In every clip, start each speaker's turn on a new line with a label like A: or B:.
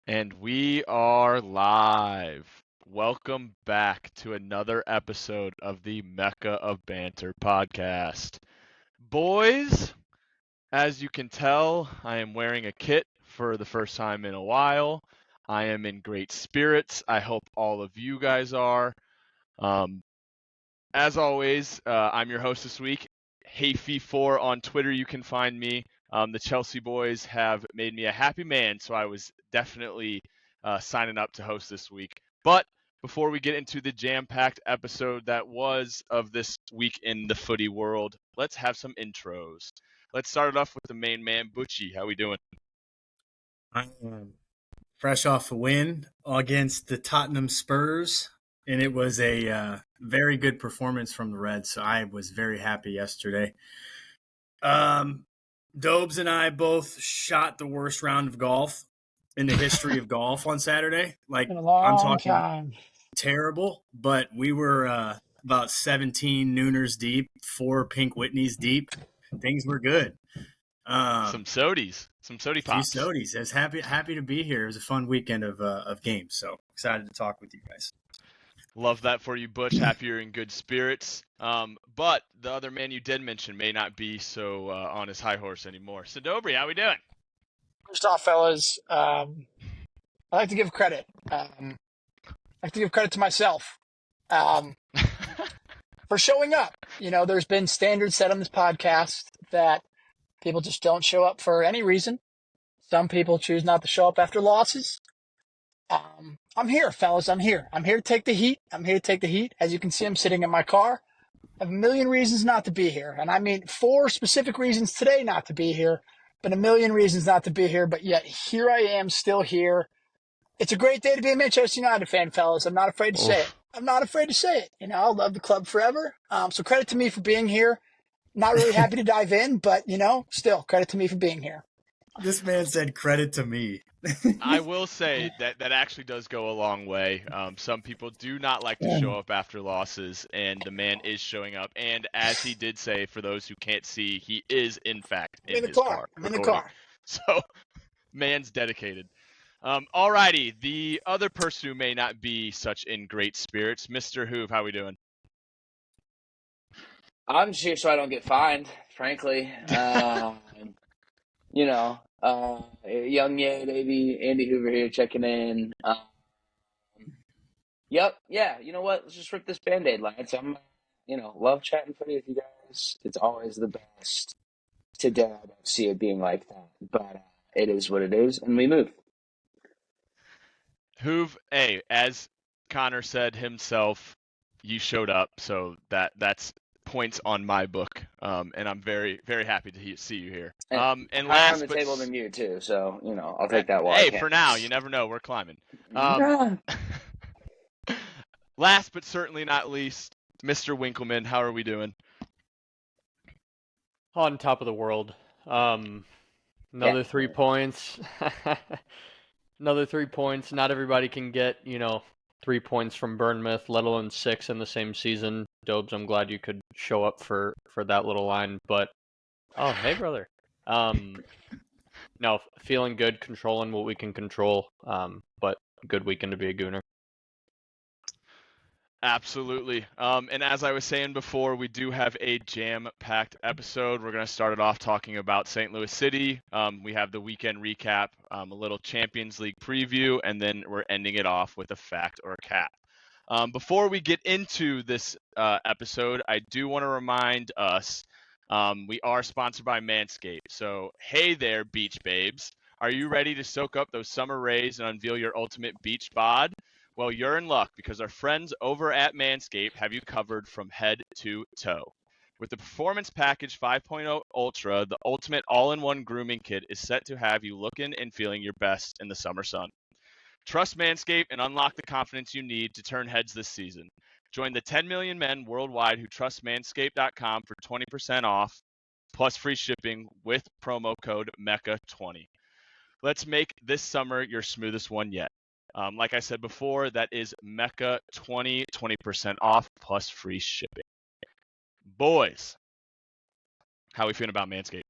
A: And we are live. Welcome back to another episode of the Mecca of Banter podcast. Boys, as you can tell, I am wearing a kit for the first time in a while. I am in great spirits. I hope all of you guys are. As always, I'm your host this week, Hayfee4 on Twitter. You can find me. The Chelsea boys have made me a happy man, so I was definitely signing up to host this week. But before we get into the jam-packed episode that was of this week in the footy world, let's have some intros. Let's start it off with the main man, Butchie. How we doing?
B: I'm fresh off a win against the Tottenham Spurs, and it was a very good performance from the Reds, so I was very happy yesterday. Dobes and I both shot the worst round of golf in the history of golf on Saturday. Like,
C: In a long
B: I'm talking
C: time.
B: terrible, but we were about 17 Nooners deep, 4 Pink Whitneys deep. Things were good.
A: Some sodies, some sody pops.
B: Few sodies. I was happy to be here. It was a fun weekend of games, so excited to talk with you guys.
A: Love that for you, Butch. Happy you're in good spirits. But the other man you did mention may not be so on his high horse anymore. So, Dobry, how we doing?
C: First off, fellas, I like to give credit. I like to give credit to myself for showing up. You know, there's been standards set on this podcast that people just don't show up for any reason. Some people choose not to show up after losses. I'm here, fellas. I'm here. I'm here to take the heat. As you can see, I'm sitting in my car. I have a million reasons not to be here. And I mean 4 specific reasons today not to be here. Been a million reasons not to be here, but yet here I am, still here. It's a great day to be a Manchester United fan, fellas. I'm not afraid to say it. You know, I'll love the club forever. So credit to me for being here. Not really happy to dive in, but, you know, still credit to me for being here.
B: This man said credit to me.
A: I will say that actually does go a long way. Some people do not like to show up after losses, and the man is showing up. And as he did say, for those who can't see, he is, in fact, in his car.
C: I'm in the car.
A: So, man's dedicated. Alrighty, the other person who may not be such in great spirits, Mr. Hoove, how we doing?
D: I'm just here so I don't get fined, frankly. You know, young yay baby, Andy Hoover here checking in. Yep, yeah. You know what? Let's just rip this Band-Aid, lads. I'm, love chatting footy with you guys. It's always the best. Today I don't see it being like that, but it is what it is, and we move.
A: Hoove, hey, as Connor said himself, you showed up, so that's points on my book, and I'm very, very happy to see you here. And last
D: on the table than you too, so I'll take that one.
A: Hey, for now, you never know. We're climbing. Last but certainly not least, Mr. Winkleman, how are we doing?
E: On top of the world. Another 3 points. Another 3 points. Not everybody can get 3 points from Bournemouth, let alone 6 in the same season. Dobes, I'm glad you could show up for that little line. But, oh, hey, brother. No, feeling good, controlling what we can control. But good weekend to be a Gooner.
A: Absolutely. And as I was saying before, we do have a jam-packed episode. We're going to start it off talking about St. Louis City. We have the weekend recap, a little Champions League preview, and then we're ending it off with a fact or a cap. Before we get into this episode, I do want to remind us we are sponsored by Manscaped. So, hey there, beach babes. Are you ready to soak up those summer rays and unveil your ultimate beach bod? Well, you're in luck because our friends over at Manscaped have you covered from head to toe. With the Performance Package 5.0 Ultra, the ultimate all-in-one grooming kit is set to have you looking and feeling your best in the summer sun. Trust Manscaped and unlock the confidence you need to turn heads this season. Join the 10 million men worldwide who trust Manscaped.com for 20% off plus free shipping with promo code MECCA20. Let's make this summer your smoothest one yet. Like I said before, that is MECCA20, 20% off plus free shipping. Boys, how are we feeling about Manscaped?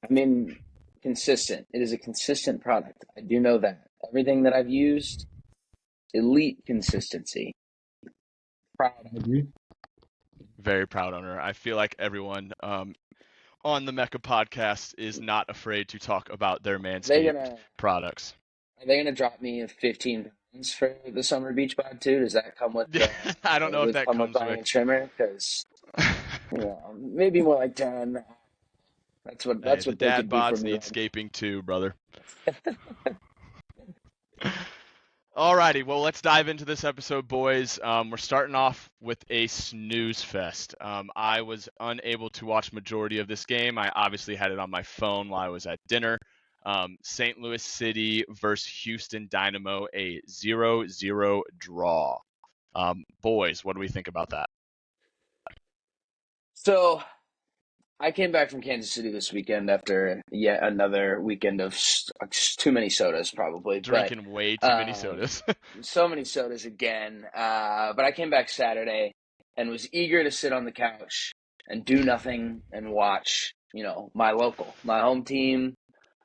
D: I mean, consistent. It is a consistent product. I do know that. Everything that I've used, elite consistency. Proud of it.
A: Very proud owner. I feel like everyone on the Mecca podcast is not afraid to talk about their Manscaped products.
D: Are they gonna drop me 15 pounds for the summer beach bod too? Does that come with?
A: I don't know if that comes with
D: buying a trimmer, because maybe more like 10. That's what
A: the
D: they could
A: dad
D: do for
A: bods
D: me.
A: need scaping too, brother. Alrighty, well, let's dive into this episode, boys. We're starting off with a snooze fest. I was unable to watch majority of this game. I obviously had it on my phone while I was at dinner. St. Louis City versus Houston Dynamo, a 0-0 draw. Boys, what do we think about that?
D: So, I came back from Kansas City this weekend after yet another weekend of too many sodas, probably.
A: Drinking way too many sodas.
D: So many sodas again. But I came back Saturday and was eager to sit on the couch and do nothing and watch, my home team,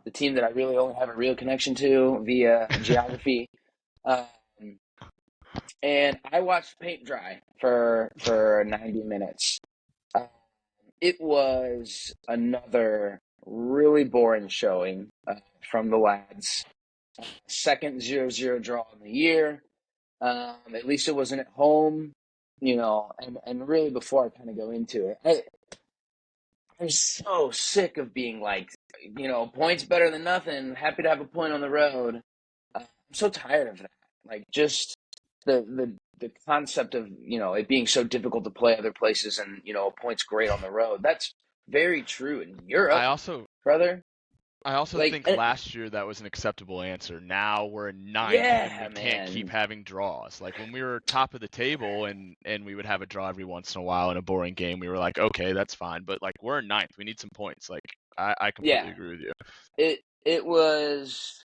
D: the team that I really only have a real connection to via geography. And I watched paint dry for 90 minutes. It was another really boring showing from the lads. Second 0-0 draw in the year. At least it wasn't at home, and really before I kind of go into it, I'm so sick of being like, points better than nothing. Happy to have a point on the road. I'm so tired of that. Like, just the concept of, it being so difficult to play other places and, a point's great on the road. That's very true in Europe, brother.
A: I also think last year that was an acceptable answer. Now we're in ninth and we can't keep having draws. Like, when we were top of the table and we would have a draw every once in a while in a boring game, we were like, okay, that's fine. But like, we're in ninth. We need some points. Like, I completely agree with you.
D: It was,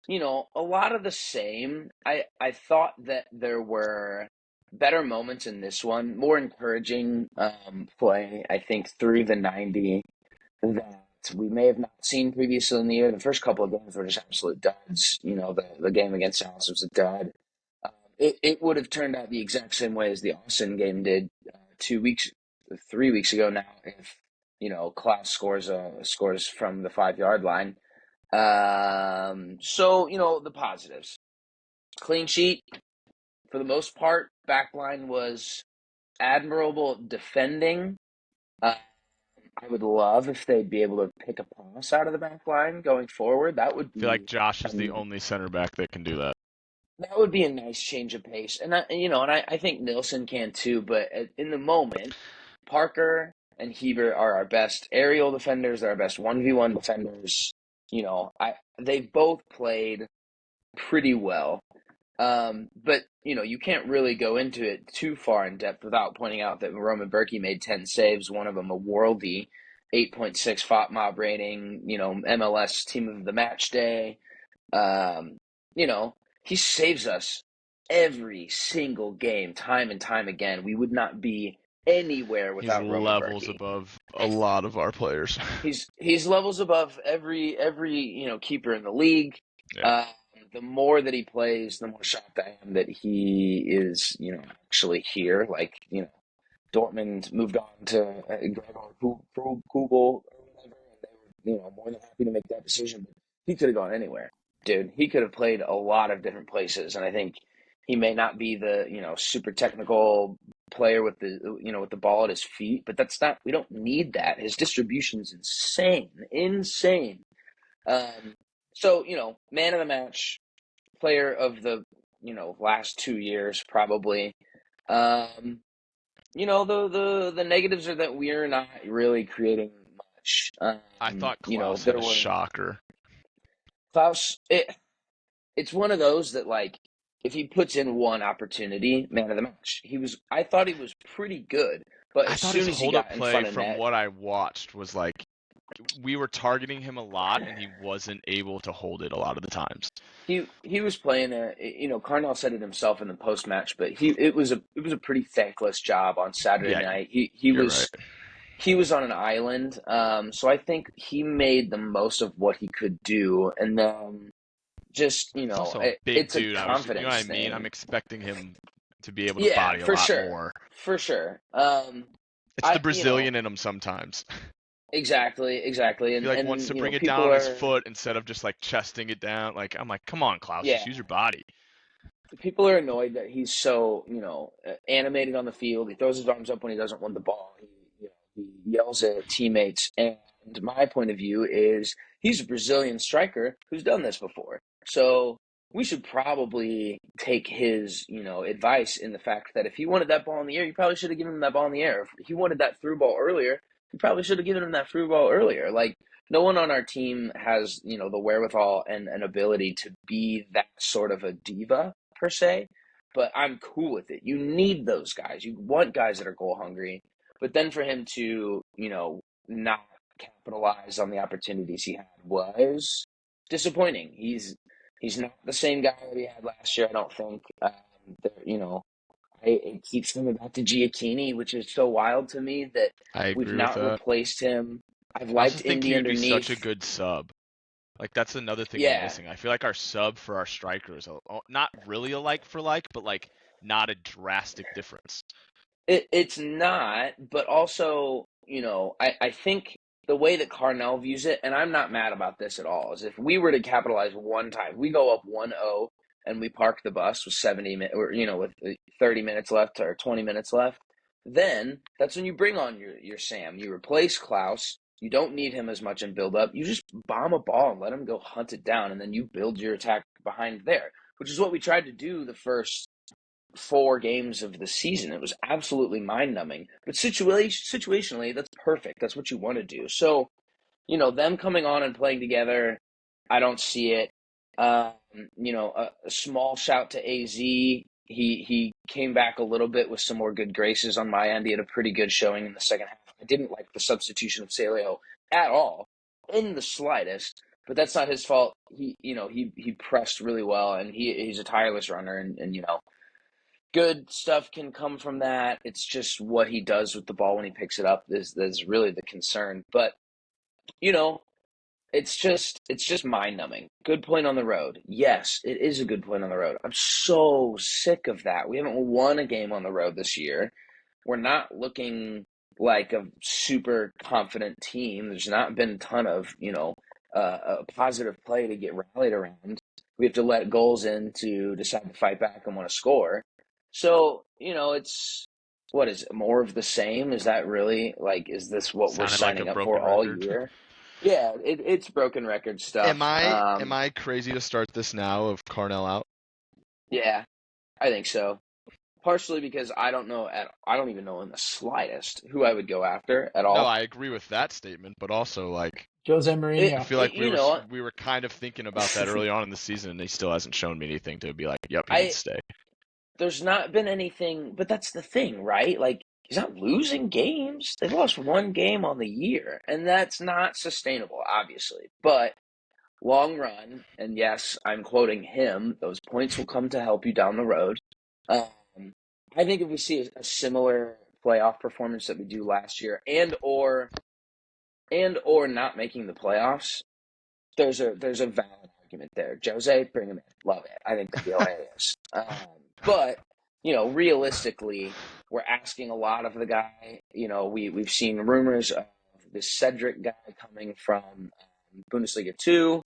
D: a lot of the same. I thought that there were better moments in this one, more encouraging play, I think, through the 90 that we may have not seen previously in the year. The first couple of games were just absolute duds. The game against Dallas was a dud. It would have turned out the exact same way as the Austin game did 3 weeks ago now, if Klaus scores from the 5-yard line. So the positives: clean sheet for the most part. Backline was admirable defending. I would love if they'd be able to pick a pass out of the back line going forward. That would be.
A: I feel like Josh is the only center back that can do that.
D: That would be a nice change of pace, and I think Nilsson can too. But in the moment, Parker and Hebert are our best aerial defenders. They're our best 1v1 defenders. They've both played pretty well. But you can't really go into it too far in depth without pointing out that Roman Berkey made 10 saves, one of them a worldy 8.6 FOP mob rating, MLS team of the match day. He saves us every single game, time and time again. We would not be anywhere without Roman Berkey.
A: He's levels above a lot of our players.
D: He's levels above every keeper in the league. Yeah. The more that he plays, the more shocked I am that he is, actually here. Like, Dortmund moved on to Gregor Kugel or whatever, and they were, more than happy to make that decision. But he could have gone anywhere, dude. He could have played a lot of different places, and I think he may not be the, super technical player with the ball at his feet, but we don't need that. His distribution is insane. So, man of the match, player of the, last 2 years, probably. The negatives are that we're not really creating much.
A: I thought Klaus had a shocker.
D: Klaus, it's one of those that, like, if he puts in one opportunity, man of the match. I thought he was pretty good, but as soon as he got in front of net,
A: from what I watched was like, we were targeting him a lot, and he wasn't able to hold it a lot of the times.
D: He was playing Carnell said it himself in the post match, but it was a pretty thankless job on Saturday night. He was he was on an island. So I think he made the most of what he could do, and then just
A: He's also a big
D: it's a
A: dude.
D: confidence
A: You know what I mean?
D: thing.
A: I'm expecting him to be able to
D: Yeah,
A: body a
D: for
A: lot
D: sure,
A: more.
D: for sure.
A: It's the Brazilian in him sometimes.
D: Exactly,
A: He
D: and
A: wants to
D: you know,
A: bring it down
D: people
A: on his
D: are
A: foot instead of just like chesting it down. Like I'm like, come on, Klaus,
D: yeah,
A: just use your body.
D: people are annoyed that he's so animated on the field. He throws his arms up when he doesn't want the ball. He yells at teammates. And my point of view is he's a Brazilian striker who's done this before. So we should probably take his advice in the fact that if he wanted that ball in the air, you probably should have given him that ball in the air. If he wanted that through ball earlier, you probably should have given him that through ball earlier. Like no one on our team has the wherewithal and an ability to be that sort of a diva per se, but I'm cool with it. You need those guys. You want guys that are goal hungry. But then for him to, not capitalize on the opportunities he had was disappointing. He's not the same guy that he had last year, I don't think. It keeps coming back to Giacchini, which is so wild to me that
A: I
D: we've
A: agree with
D: not
A: that.
D: replaced him. I've
A: I also
D: liked
A: think he
D: Indy
A: would be
D: underneath.
A: such a good sub. Like that's another thing we're
D: Yeah,
A: missing. I feel like our sub for our strikers, not really a like for like, but like not a drastic difference.
D: it's not, but also, I think the way that Carnell views it, and I'm not mad about this at all, is if we were to capitalize one time, we go up 1-0 and we park the bus with 70 minutes, or, with 30 minutes left or 20 minutes left, then that's when you bring on your Sam. You replace Klaus. You don't need him as much in build up. You just bomb a ball and let him go hunt it down, and then you build your attack behind there, which is what we tried to do the first 4 games of the season. It was absolutely mind-numbing. But situationally, that's perfect. That's what you want to do. So, them coming on and playing together, I don't see it. A small shout to AZ. He came back a little bit with some more good graces on my end. He had a pretty good showing in the second half. I didn't like the substitution of Saleo at all, in the slightest. But that's not his fault. He pressed really well, and he's a tireless runner, and good stuff can come from that. It's just what he does with the ball when he picks it up is really the concern. But it's just mind numbing. Good point on the road. Yes, it is a good point on the road. I'm so sick of that. We haven't won a game on the road this year. We're not looking like a super confident team. There's not been a ton of a positive play to get rallied around. We have to let goals in to decide to fight back and want to score. So, it's what is it, more of the same? Is that really is this what we're
A: Sounded like
D: signing
A: a
D: up for
A: broken
D: all
A: record.
D: year? Yeah, it's broken record stuff.
A: Am I crazy to start this now of Carnell out?
D: Yeah, I think so. Partially because I don't even know in the slightest who I would go after at all.
A: No, I agree with that statement, but also like
C: Jose Mourinho.
A: I feel like we were kind of thinking about that early on in the season, and he still hasn't shown me anything to be like, yep, he needs to stay.
D: There's not been anything, but that's the thing, right? Like, he's not losing games. They've lost 1 game on the year, and that's not sustainable, obviously. But long run, and yes, I'm quoting him, those points will come to help you down the road. I think if we see a similar playoff performance that we do last year, and or not making the playoffs, there's a valid argument there. Jose, bring him in. Love it. I think that'd be hilarious. But realistically, we're asking a lot of the guy. We've seen rumors of this Cedric guy coming from Bundesliga 2.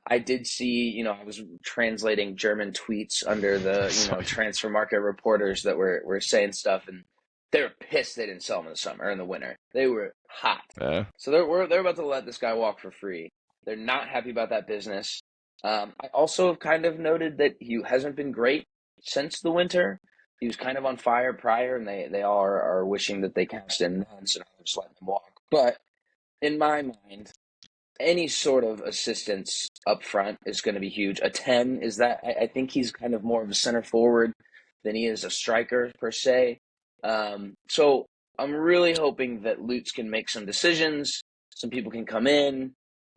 D: I did see, I was translating German tweets under the, transfer market reporters that were saying stuff, and they were pissed they didn't sell him in the summer or in the winter. They were hot.
A: Yeah.
D: So they're about to let this guy walk for free. They're not happy about that business. I also have kind of noted that he hasn't been great since the winter. He was kind of on fire prior, and they all are wishing that they cast in Hunt and just let him walk. But in my mind, any sort of assistance up front is going to be huge. A 10 is that I think he's kind of more of a center forward than he is a striker per se. So I'm really hoping that Lutz can make some decisions. Some people can come in.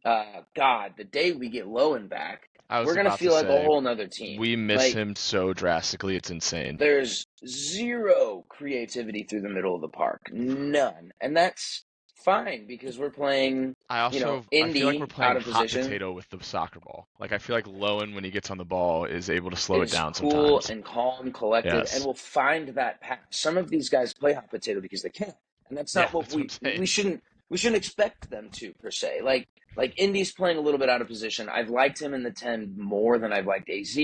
D: God, the day we get Lowen back, we're going to feel like a whole nother team.
A: We miss him so drastically. It's insane.
D: There's zero creativity through the middle of the park. None. And that's fine because we're playing,
A: I feel like we're
D: Indy
A: playing
D: out of
A: hot
D: position.
A: potato with the soccer ball. Like, I feel like Lowen, when he gets on the ball, is able to slow it
D: Is
A: down
D: cool
A: sometimes.
D: and calm, collected, and
A: Yes.
D: will find that pass. Some of these guys play hot potato because they can, and that's not what
A: that's what I'm saying.
D: we shouldn't expect them to per se. Like Indy's playing a little bit out of position. I've liked him in the 10 more than I've liked AZ,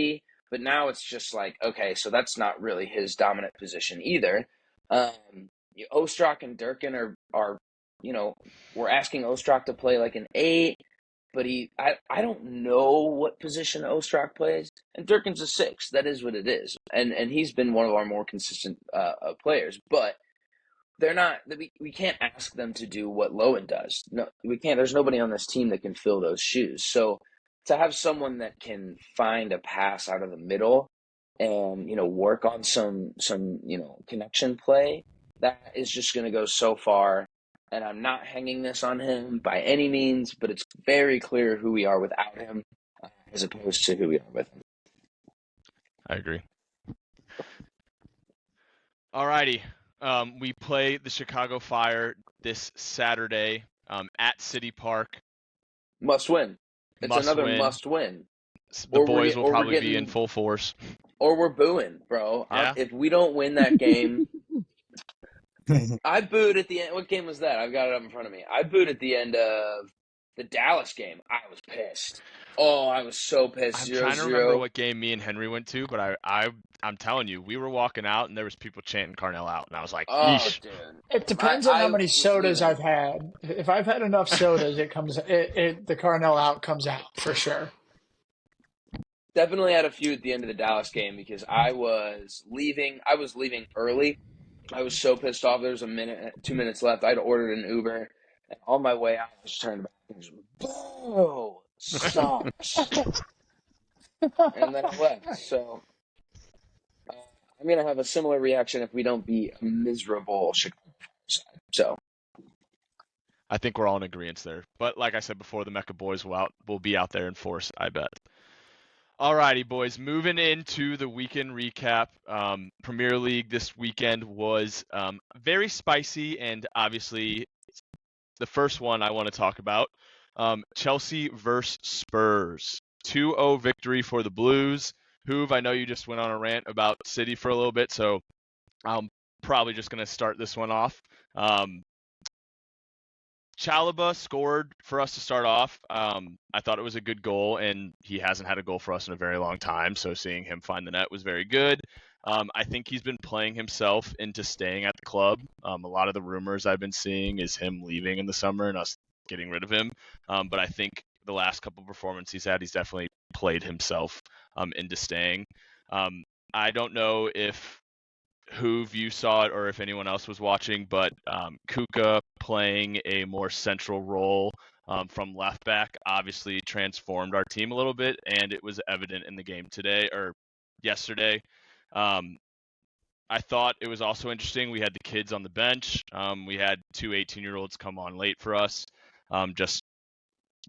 D: but now it's just like, okay, so that's not really his dominant position either. Ostrak and Durkin are we're asking Ostrak to play like an 8. But I don't know what position Ostrak plays, and Durkin's a 6. That is what it is, and he's been one of our more consistent players. But they're not. We can't ask them to do what Lowen does. No, we can't. There's nobody on this team that can fill those shoes. So to have someone that can find a pass out of the middle and work on some connection play, that is just going to go so far. And I'm not hanging this on him by any means, but it's very clear who we are without him as opposed to who we are with him.
A: I agree. Alrighty. We play the Chicago Fire this Saturday at City Park.
D: Must win. It's another must win.
A: The boys will probably be in full force.
D: Or we're booing, bro.
A: Yeah.
D: If we don't win that game, I booed at the end. What game was that? I've got it up in front of me. I booed at the end of the Dallas game. I was pissed. Oh, I was so pissed.
A: I'm trying to remember what game me and Henry went to, but I'm telling you, we were walking out and there was people chanting Carnell out, and I was like, "Yeesh."
D: Dude.
C: It depends on how many sodas I've had. If I've had enough sodas, the Carnell out comes out for sure.
D: Definitely had a few at the end of the Dallas game because I was leaving early. I was so pissed off. There was 2 minutes left. I'd ordered an Uber, and on my way out, I just turned back and just, boo, sucks. And then I left. So I'm going to have a similar reaction if we don't beat a miserable Chicago side. So
A: I think we're all in agreement there. But like I said before, the Mecca boys will be out there in force, I bet. Alrighty, boys. Moving into the weekend recap. Premier League this weekend was very spicy, and obviously the first one I want to talk about. Chelsea versus Spurs. 2-0 victory for the Blues. Hoove, I know you just went on a rant about City for a little bit, so I'm probably just going to start this one off. Chalobah scored for us to start off. I thought it was a good goal, and he hasn't had a goal for us in a very long time, so seeing him find the net was very good. I think he's been playing himself into staying at the club. A lot of the rumors I've been seeing is him leaving in the summer and us getting rid of him. But I think the last couple of performances he's had, he's definitely played himself into staying. I don't know if Hoove you saw it or if anyone else was watching, but Kuka playing a more central role from left back obviously transformed our team a little bit, and it was evident in the game yesterday. I thought it was also interesting. We had the kids on the bench. We had 2 18-year-olds come on late for us. Just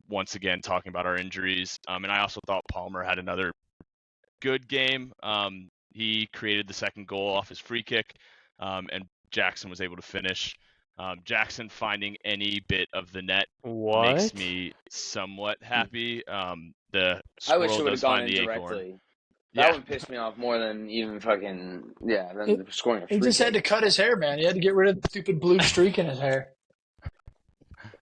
A: once again talking about our injuries. And I also thought Palmer had another good game. He created the second goal off his free kick, and Jackson was able to finish. Jackson finding any bit of the net makes me somewhat happy. The
D: I wish it
A: squirrel
D: would
A: does
D: have gone
A: find
D: in
A: the
D: directly.
A: acorn.
D: That one pissed me off more than even than scoring a free
C: He just
D: kick.
C: had to cut his hair, man. He had to get rid of the stupid blue streak in his hair.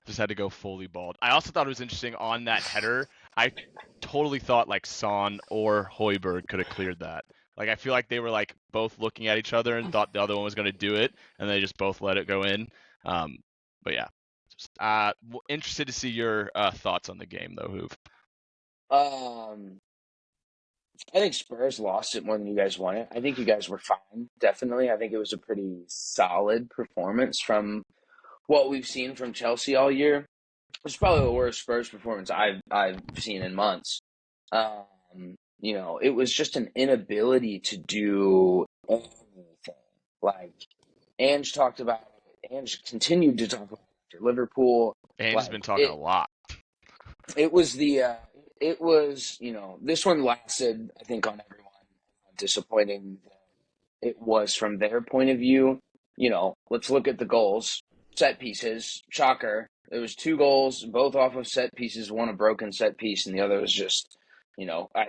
A: Just had to go fully bald. I also thought it was interesting on that header. I totally thought like Son or Højbjerg could have cleared that. Like, I feel like they were like both looking at each other and thought the other one was going to do it, and they just both let it go in. But yeah, just, interested to see your thoughts on the game though, Hoove.
D: I think Spurs lost it more than you guys won it. I think you guys were fine, definitely. I think it was a pretty solid performance from what we've seen from Chelsea all year. It's probably the worst Spurs performance I've seen in months. It was just an inability to do anything. Like Ange continued to talk about it after Liverpool.
A: Ange has been talking a lot.
D: It was this one lasted, I think, on everyone. Disappointing it was from their point of view. Let's look at the goals. Set pieces, shocker. There was 2 goals, both off of set pieces, one a broken set piece, and the other was just,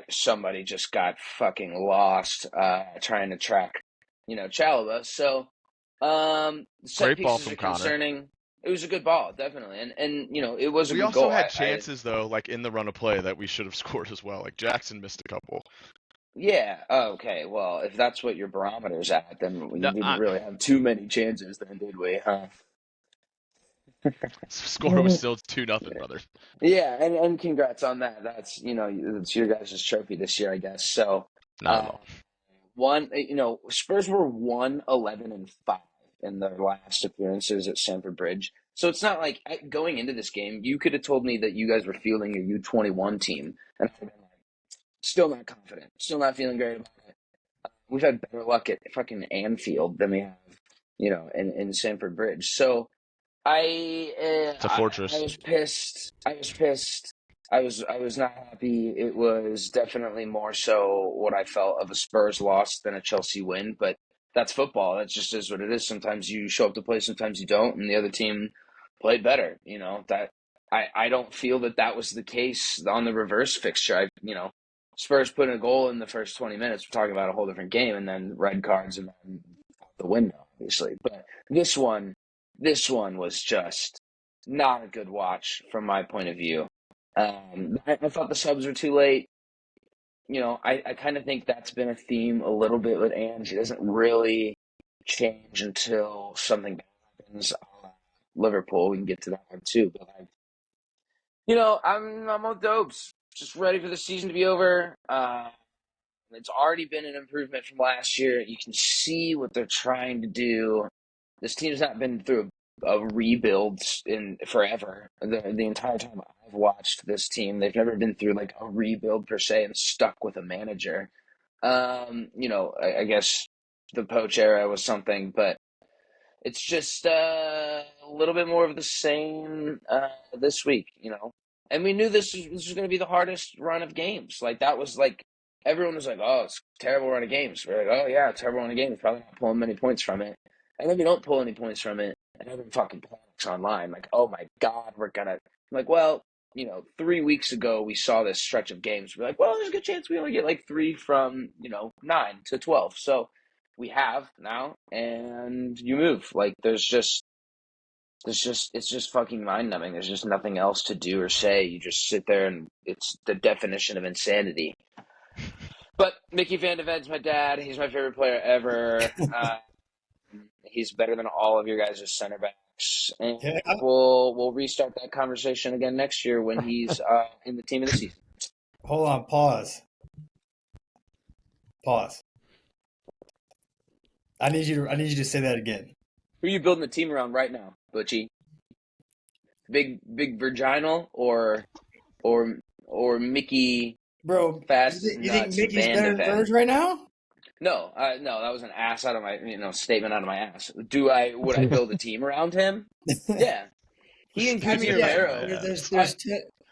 D: somebody just got fucking lost trying to track, Chalobah. So, set
A: Great ball
D: pieces
A: from
D: are
A: Connor.
D: concerning. It was a good ball, definitely, and it was a
A: We
D: good
A: also
D: goal.
A: had chances though, like in the run of play, that we should have scored as well. Like Jackson missed a couple.
D: Yeah. Okay. Well, if that's what your barometer's at, then we
A: No,
D: didn't really have too many chances, then, did we? Huh?
A: Score was still 2-0, brother.
D: Yeah, and congrats on that. That's it's your guys' trophy this year, I guess. So,
A: Not at all.
D: Spurs were 1-11-5 in their last appearances at Stamford Bridge. So it's not like going into this game, you could have told me that you guys were fielding your U21 team, and I'd have been like, still not confident, still not feeling great about it. We've had better luck at fucking Anfield than we have, in Stamford Bridge. So
A: It's a fortress.
D: I was pissed. I was not happy. It was definitely more so what I felt of a Spurs loss than a Chelsea win, but that's football. That just is what it is. Sometimes you show up to play, sometimes you don't, and the other team played better. That I don't feel that was the case on the reverse fixture. Spurs put in a goal in the first 20 minutes. We're talking about a whole different game, and then red cards and then out the window, obviously. But this one was just not a good watch from my point of view. I thought the subs were too late. I kind of think that's been a theme a little bit with Ange. He doesn't really change until something happens. Liverpool, we can get to that one too. But I'm on dopes. Just ready for the season to be over. It's already been an improvement from last year. You can see what they're trying to do. This team's not been through a rebuild in forever. The entire time I've watched this team, they've never been through like a rebuild per se and stuck with a manager. I guess the Poach era was something, but it's just a little bit more of the same this week, And we knew this was going to be the hardest run of games. Like that was like everyone was like, "Oh, it's a terrible run of games." We're like, "Oh yeah, terrible run of games. Probably not pulling many points from it." And then we don't pull any points from it, and everyone fucking panics online. Like, "Oh my god, we're gonna." I'm like, well, 3 weeks ago we saw this stretch of games. We're like, well, there's a good chance we only get like 3 from 9 to 12. So we have now, and you move. Like, it's just fucking mind numbing. There's just nothing else to do or say. You just sit there, and it's the definition of insanity. But Mickey Van de Ven's my dad. He's my favorite player ever. He's better than all of your guys' center backs, and we'll restart that conversation again next year when he's in the team of the season.
B: Hold on, pause. I need you to say that again.
D: Who are you building the team around right now, Butchie? Big virginal or Mickey?
B: Bro,
D: Fast
B: you think
D: nuts
B: Mickey's
D: Van
B: better
D: de
B: than
D: Ven.
B: Verge right now?
D: No, that was an ass out of my statement out of my ass. Would I build a team around him? Yeah, he and Casemiro.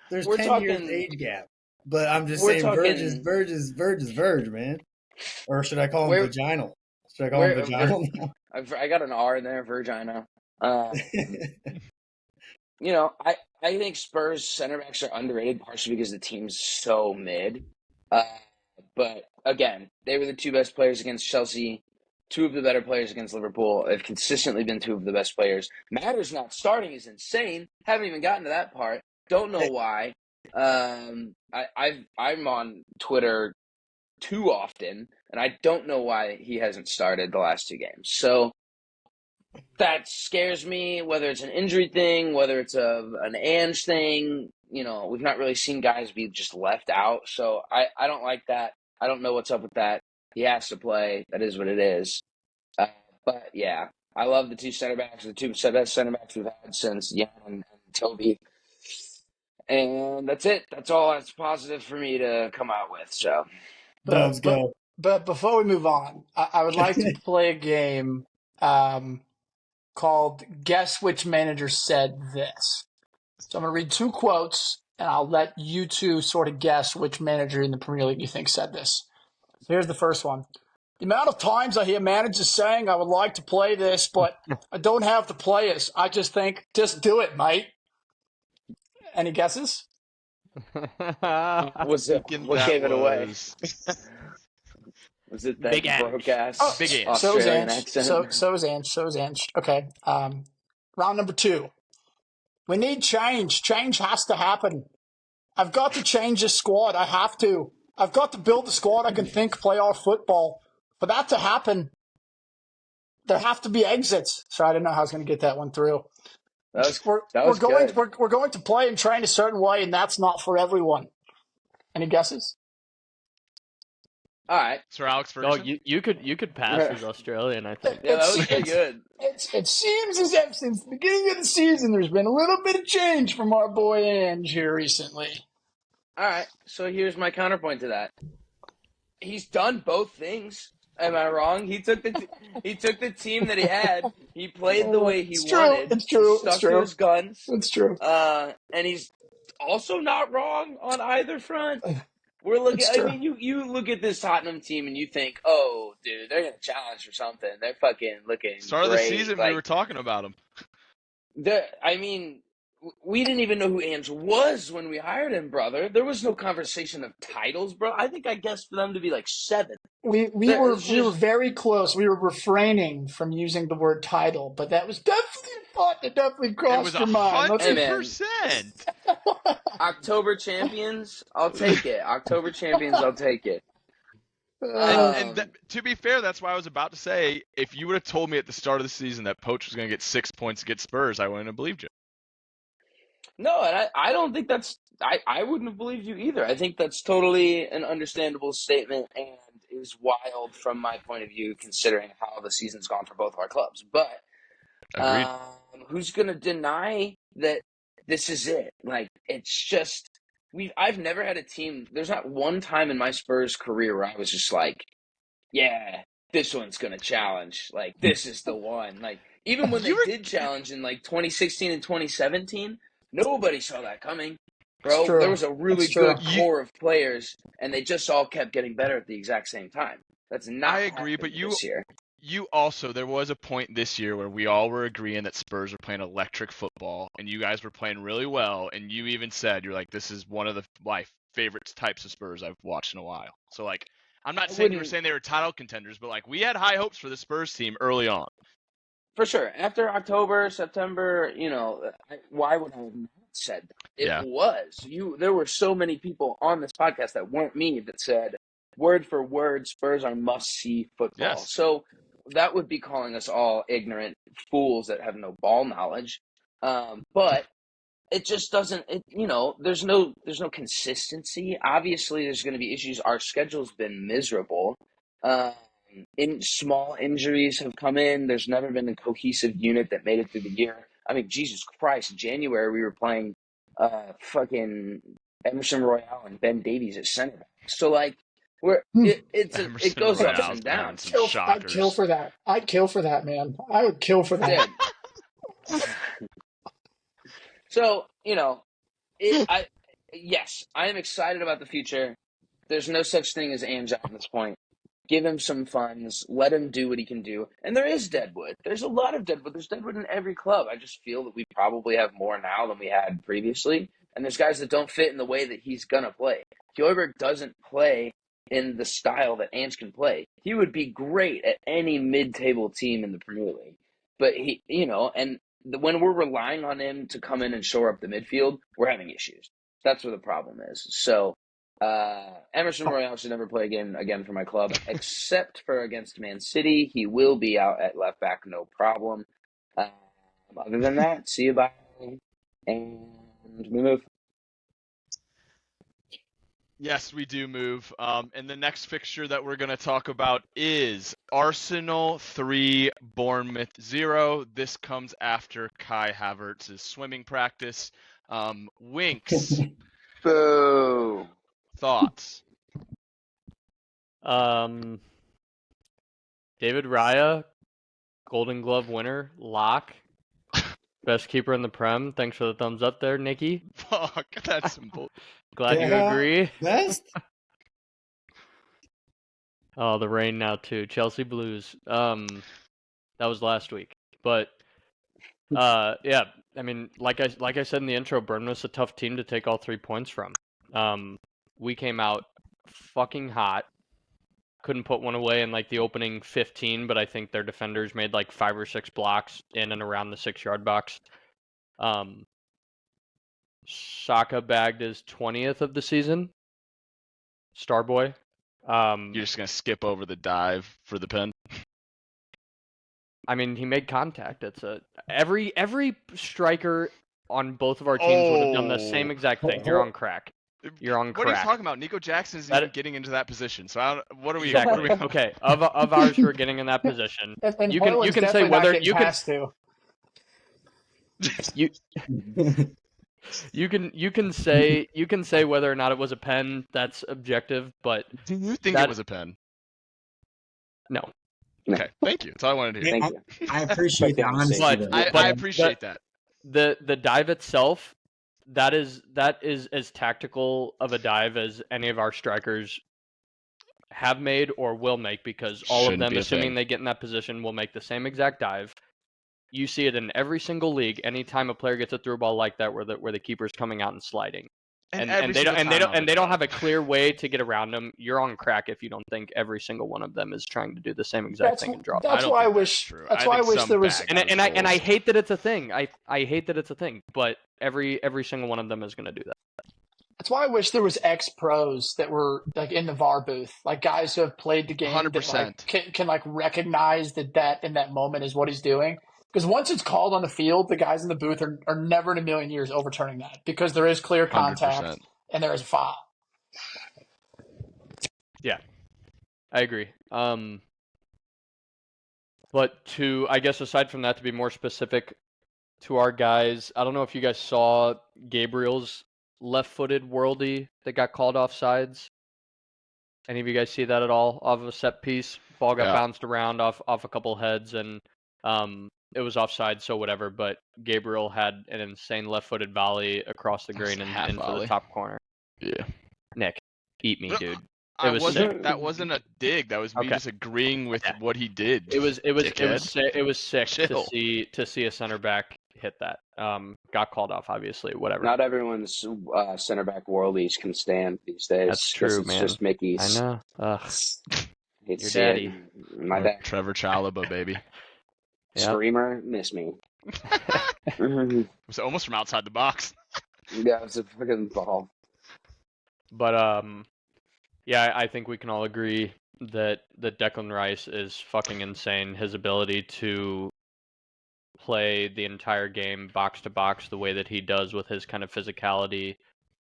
B: There's
D: we're
B: 10
D: talking,
B: years age gap, but I'm just
D: we're
B: saying
D: talking-
B: Verge is Verge, man. Or should I call him vaginal? Should I call him vaginal now?
D: I got an R in there, Virgina. I think Spurs center backs are underrated, partially because the team's so mid. But again, they were the 2 best players against Chelsea, 2 of the better players against Liverpool. Have consistently been 2 of the best players. Matter's not starting is insane. Haven't even gotten to that part. Don't know why. I'm on Twitter too often, and I don't know why he hasn't started the last 2 games. So that scares me, whether it's an injury thing, whether it's an Ange thing. We've not really seen guys be just left out. So I don't like that. I don't know what's up with that. He has to play. That is what it is. But, yeah, I love the 2 center backs, the 2 best center backs we've had since Jan and Toby. And that's it. That's all that's positive for me to come out with. So,
B: Dubs go.
C: But before we move on, I would like to play a game called Guess Which Manager Said This. So I'm going to read 2 quotes, and I'll let you 2 sort of guess which manager in the Premier League you think said this. So here's the first one. The amount of times I hear managers saying I would like to play this, but I don't have the players. I just think, just do it, mate. Any guesses?
D: What
A: That
D: gave it away?
A: was
D: Was it that
E: Big Ange.
D: broke ass
C: Oh,
A: Big Ange.
D: Australian
C: so
D: accent?
C: So is Ange. Okay. Round number 2. We need change. Change has to happen. I've got to change this squad. I have to. I've got to build a squad I can think play our football. For that to happen, there have to be exits. So I didn't know how I was going to get that one through.
D: That
C: We're
D: was
C: going
D: good.
C: we're going to play and train a certain way, and that's not for everyone. Any guesses?
D: All right.
A: Sir Alex
E: Oh,
A: Ferguson.
E: you could pass as Australian, I think.
D: Yeah, that was pretty good.
C: It seems as if since the beginning of the season there's been a little bit of change from our boy Ange here recently.
D: All right. So here's my counterpoint to that. He's done both things. Am I wrong? He took the team that he had. He played the way he wanted.
C: It's true.
D: Stuck to his guns.
C: It's true.
D: And he's also not wrong on either front. We're looking.
C: It's
D: I
C: true.
D: mean, you look at this Tottenham team and you think, oh, dude, they're gonna challenge for something. They're fucking looking
A: Start of the
D: great.
A: season,
D: Like,
A: we were talking about him.
D: I mean, we didn't even know who Ange was when we hired him, brother. There was no conversation of titles, bro. I think I guessed for them to be like 7.
C: We were very close. We were refraining from using the word title, but that was definitely a thought that definitely
A: It
C: crossed
A: was
C: your mind.
A: 100%.
D: October champions, I'll take it. October champions, I'll take it.
A: To be fair, that's why I was about to say, if you would have told me at the start of the season that Poach was going to get 6 points against Spurs, I wouldn't have believed you.
D: No, and I don't think that's I wouldn't have believed you either. I think that's totally an understandable statement and is wild from my point of view, considering how the season's gone for both of our clubs. But
A: Agreed.
D: who's going to deny that this is it? Like, it's just I've never had a team. There's not one time in my Spurs career where I was just like, yeah, this one's going to challenge. Like, this is the one. Like, even when they did challenge in like 2016 and 2017, nobody saw that coming. Bro, there was a really good core of players, and they just all kept getting better at the exact same time. That's not.
A: I agree, but
D: this year.
A: You also, there was a point this year where we all were agreeing that Spurs were playing electric football, and you guys were playing really well, and you even said, you're like, this is one of my favorite types of Spurs I've watched in a while. So, like, I'm not saying you were saying they were title contenders, but, like, we had high hopes for the Spurs team early on.
D: For sure. After October, September, why would I have not said that? It was. There were so many people on this podcast that weren't me that said, word for word, Spurs are must-see football.
A: Yes.
D: So that would be calling us all ignorant fools that have no ball knowledge. But it just doesn't, there's no consistency. Obviously, there's going to be issues. Our schedule's been miserable. Small injuries have come in. There's never been a cohesive unit that made it through the year. I mean, Jesus Christ, January we were playing fucking Emerson Royale and Ben Davies at center back. So, like, it goes
A: Royale's
D: ups and downs.
C: I'd kill for that. I'd kill for that, man. I would kill for that.
D: So, yes, I am excited about the future. There's no such thing as Ange at this point. Give him some funds. Let him do what he can do. And there is deadwood. There's a lot of deadwood. There's deadwood in every club. I just feel that we probably have more now than we had previously. And there's guys that don't fit in the way that he's going to play. Hoiberg doesn't play in the style that Ange can play. He would be great at any mid-table team in the Premier League. But when we're relying on him to come in and shore up the midfield, we're having issues. That's where the problem is. So Emerson Royale should never play again for my club, except for against Man City. He will be out at left back, no problem. Other than that, see you, bye, and we move.
A: Yes, we do move. And the next fixture that we're going to talk about is Arsenal 3, Bournemouth 0. This comes after Kai Havertz's swimming practice. Winks.
D: Boo.
A: Thoughts?
E: David Raya, Golden Glove winner, lock. Best keeper in the Prem. Thanks for the thumbs up there, Nikki.
A: Fuck, that's simple.
E: Glad you agree.
B: Best?
E: Oh, the rain now too. Chelsea Blues. That was last week. But yeah, I mean, like I said in the intro, Bournemouth's a tough team to take all 3 points from. We came out fucking hot. Couldn't put one away in like the opening 15, but I think their defenders made like 5 or 6 blocks in and around the 6-yard box. Saka bagged his 20th of the season. Starboy.
A: You're just gonna skip over the dive for the pen.
E: I mean, he made contact. It's every striker on both of our teams would have done the same exact thing. You're on crack. You're on crack.
A: What are you talking about? Nico Jackson isn't even getting into that position. So what are we?
E: Exactly.
A: What are we...
E: Okay, of ours who are getting in that position,
C: And
E: you can say whether you can you can say whether or not it was a pen. That's objective, but
A: do you think it was a pen?
E: No.
A: Okay, thank you. That's all I wanted to hear.
D: Thank you.
B: I appreciate the honesty.
A: But I appreciate that.
E: The dive itself, that is as tactical of a dive as any of our strikers have made or will make, because all of them, assuming they get in that position, will make the same exact dive. You see it in every single league. Anytime a player gets a through ball like that, where the keeper's coming out and sliding, and they don't have a clear way to get around them. You're on crack if you don't think every single one of them is trying to do the same exact thing and drop.
C: That's why I wish. That's why I wish there was.
E: And I hate that it's a thing. I hate that it's a thing. But every single one of them is going to do that.
C: That's why I wish there was ex-pros that were like in the VAR booth, like guys who have played the game
A: 100%.
C: that like, can like recognize that in that moment is what he's doing. Because once it's called on the field, the guys in the booth are never in a million years overturning that, because there is clear contact
A: 100%.
C: and there is a foul.
E: Yeah, I agree. But I guess aside from that, to be more specific to our guys, I don't know if you guys saw Gabriel's left-footed worldie that got called offsides. Any of you guys see that at all? Off of a set piece, ball got bounced around off a couple heads, and it was offside, so whatever. But Gabriel had an insane left-footed volley across the green and into the top corner.
A: Yeah,
E: Nick, eat me, dude.
A: That wasn't a dig. That was me just agreeing with what he did.
E: It was sick to see a center back hit that. Got called off, obviously. Whatever.
D: Not everyone's center back worldies can stand these days.
E: That's true,
D: it's
E: man.
D: Just Mickey's.
E: I know.
D: Your
E: daddy.
D: My dad.
A: Trevor Chalobah, baby.
E: Yep.
D: Screamer, miss me.
A: It was almost from outside the box.
D: Yeah, it's a freaking ball.
E: But yeah, I think we can all agree that Declan Rice is fucking insane. His ability to play the entire game box to box the way that he does with his kind of physicality,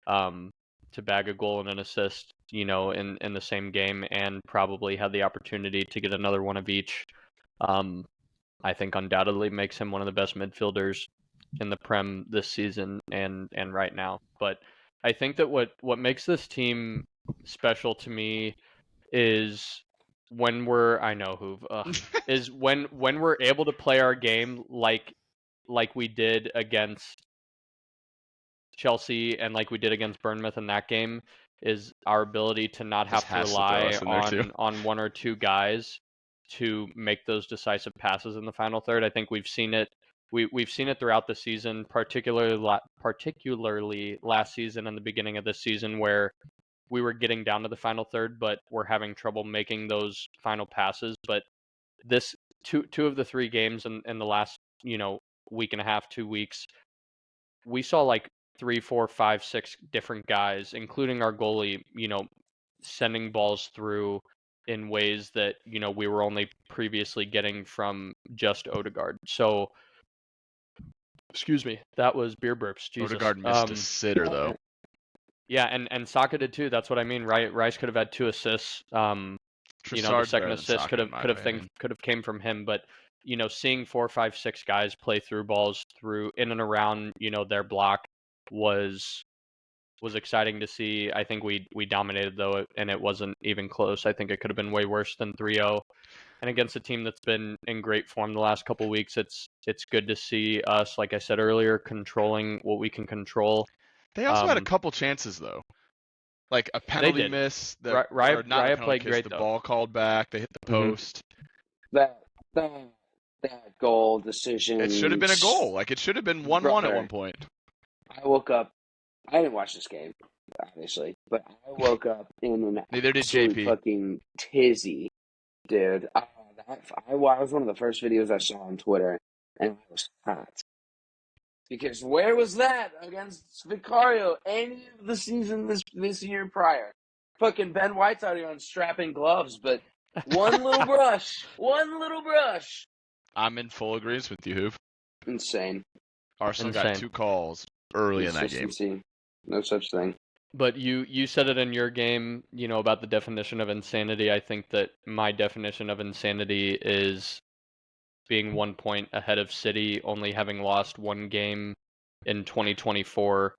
E: to bag a goal and an assist, in the same game, and probably had the opportunity to get another one of each. I think undoubtedly makes him one of the best midfielders in the Prem this season and right now. But I think that what makes this team special to me is when we're able to play our game like we did against Chelsea and like we did against Bournemouth in that game, is our ability to not have to rely on one or two guys to make those decisive passes in the final third. I think we've seen it. We've seen it throughout the season, particularly last season and the beginning of this season, where we were getting down to the final third, but we're having trouble making those final passes. But this two of the 3 games in the last week and a half, 2 weeks, we saw like 3, 4, 5, 6 different guys, including our goalie, sending balls through in ways that we were only previously getting from just Odegaard. So, excuse me, that was beer burps. Jesus.
A: Odegaard missed a sitter though.
E: Yeah, and Saka did too. That's what I mean. Rice could have had 2 assists. The second assist could have came from him. But seeing 4, 5, 6 guys play through balls through in and around their block was exciting to see. I think we dominated though, and it wasn't even close. I think it could have been way worse than 3-0. And against a team that's been in great form the last couple of weeks, it's good to see us, like I said earlier, controlling what we can control.
A: They also had a couple chances though. Like a penalty
E: did.
A: miss,
E: Raya
A: or not a penalty
E: played
A: kiss,
E: great,
A: the
E: though.
A: ball called back, they hit the
E: Mhm.
A: post.
D: That goal decision.
A: It should have been a goal. Like, it should have been 1-1 at
D: Brother.
A: one point.
D: I woke up. I didn't watch this game, obviously, but I woke up in an
A: Neither did
D: absolute
A: JP.
D: fucking tizzy, dude. I was one of the first videos I saw on Twitter, and I was hot. Because where was that against Vicario any of the season this year prior? Fucking Ben White's out here unstrapping gloves, but one little brush.
A: I'm in full agreement with you, Hoove.
D: Insane.
A: Arsenal got 2 calls early in that game.
D: Consistency. No such thing.
E: But you said it in your game, about the definition of insanity. I think that my definition of insanity is being 1 point ahead of City, only having lost 1 game in 2024,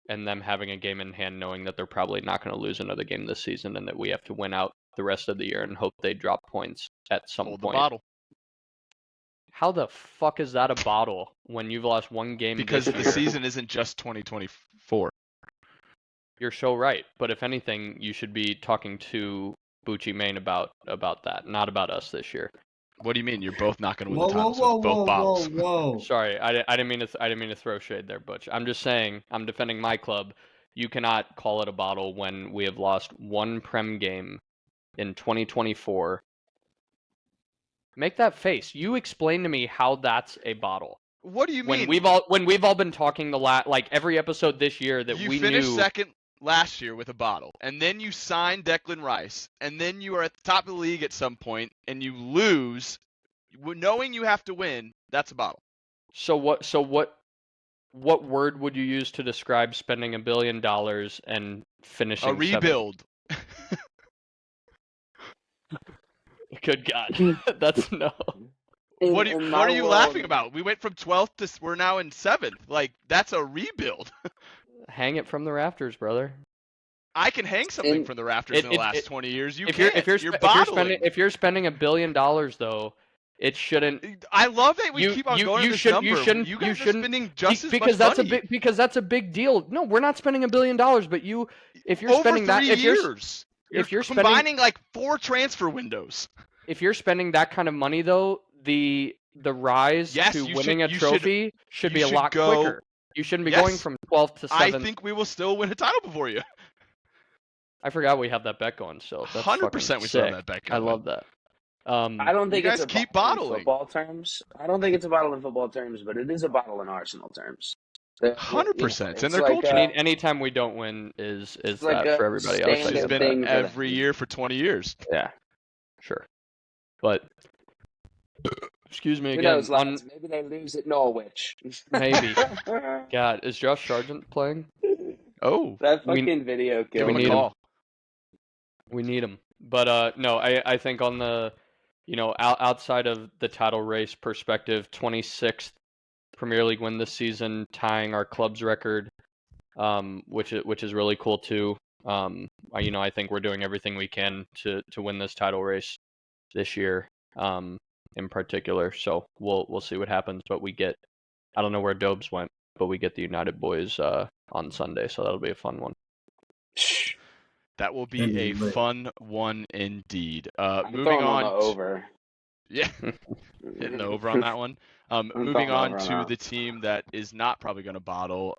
E: and them having a game in hand, knowing that they're probably not going to lose another game this season, and that we have to win out the rest of the year and hope they drop points at some
A: Hold
E: point.
A: the bottle.
E: How the fuck is that a bottle when you've lost 1 game
A: Because
E: this
A: the
E: year?
A: season isn't just 2024.
E: You're so right. But if anything, you should be talking to Bucci Main about that, not about us this year.
A: What do you mean? You're both not going to win
B: Whoa,
A: the
B: whoa,
A: title, so
B: whoa,
A: it's both
B: whoa,
A: bottles.
B: whoa.
E: Sorry, I didn't mean to throw shade there, Butch. I'm just saying, I'm defending my club. You cannot call it a bottle when we have lost 1 Prem game in 2024. Make that face. You explain to me how that's a bottle.
A: What do you mean?
E: When we've all been talking like every episode this year that
A: you
E: we
A: finished
E: knew
A: second last year with a bottle, and then you signed Declan Rice, and then you are at the top of the league at some point, and you lose, knowing you have to win. That's a bottle.
E: So what word would you use to describe spending $1 billion and finishing
A: A rebuild.
E: Good God, that's no.
A: What are you laughing about? We went from 12th to we're now in 7th. Like, that's a rebuild.
E: Hang it from the rafters, brother.
A: I can hang something from the rafters in the last 20 years. You can't. You're bottling.
E: If you're spending $1 billion, though, it shouldn't.
A: I love that we keep on going to this number. You guys are spending just as
E: because
A: much
E: that's
A: money.
E: because that's a big deal. No, we're not spending $1 billion, but if you're
A: over
E: spending
A: 3
E: that,
A: years,
E: if you're
A: combining like 4 transfer windows.
E: If you're spending that kind of money, though, the rise to winning a trophy should be a lot quicker. You shouldn't be going from 12th to 7th.
A: I think we will still win a title before you.
E: I forgot we have that bet going still.
A: 100% we still have that bet going.
E: I love that.
D: I don't think it's a
A: keep
D: bottle
A: bottling.
D: in football terms. I don't think it's a bottle in football terms, but it is a bottle in Arsenal terms.
A: 100%. It's in their
D: like
A: culture.
E: Anytime we don't win is
D: like
E: that for everybody else.
A: It's been every year for 20 years.
E: Yeah, sure. But excuse me
D: Who
E: again.
D: knows, lads? Maybe they lose at Norwich.
E: Maybe. God, is Josh Sargent playing?
A: Oh,
D: that fucking video killed me.
E: We need him. We need him. But no, I think on the outside of the title race perspective, 26th Premier League win this season, tying our club's record, which is really cool too. I think we're doing everything we can to win this title race this year, in particular. So we'll see what happens. But I don't know where Dobes went, but we get the United boys on Sunday, so that'll be a fun one.
A: That will be a fun one indeed.
D: Moving on over.
A: Yeah, hitting the over on that one. Moving on to the team that is not probably going to bottle.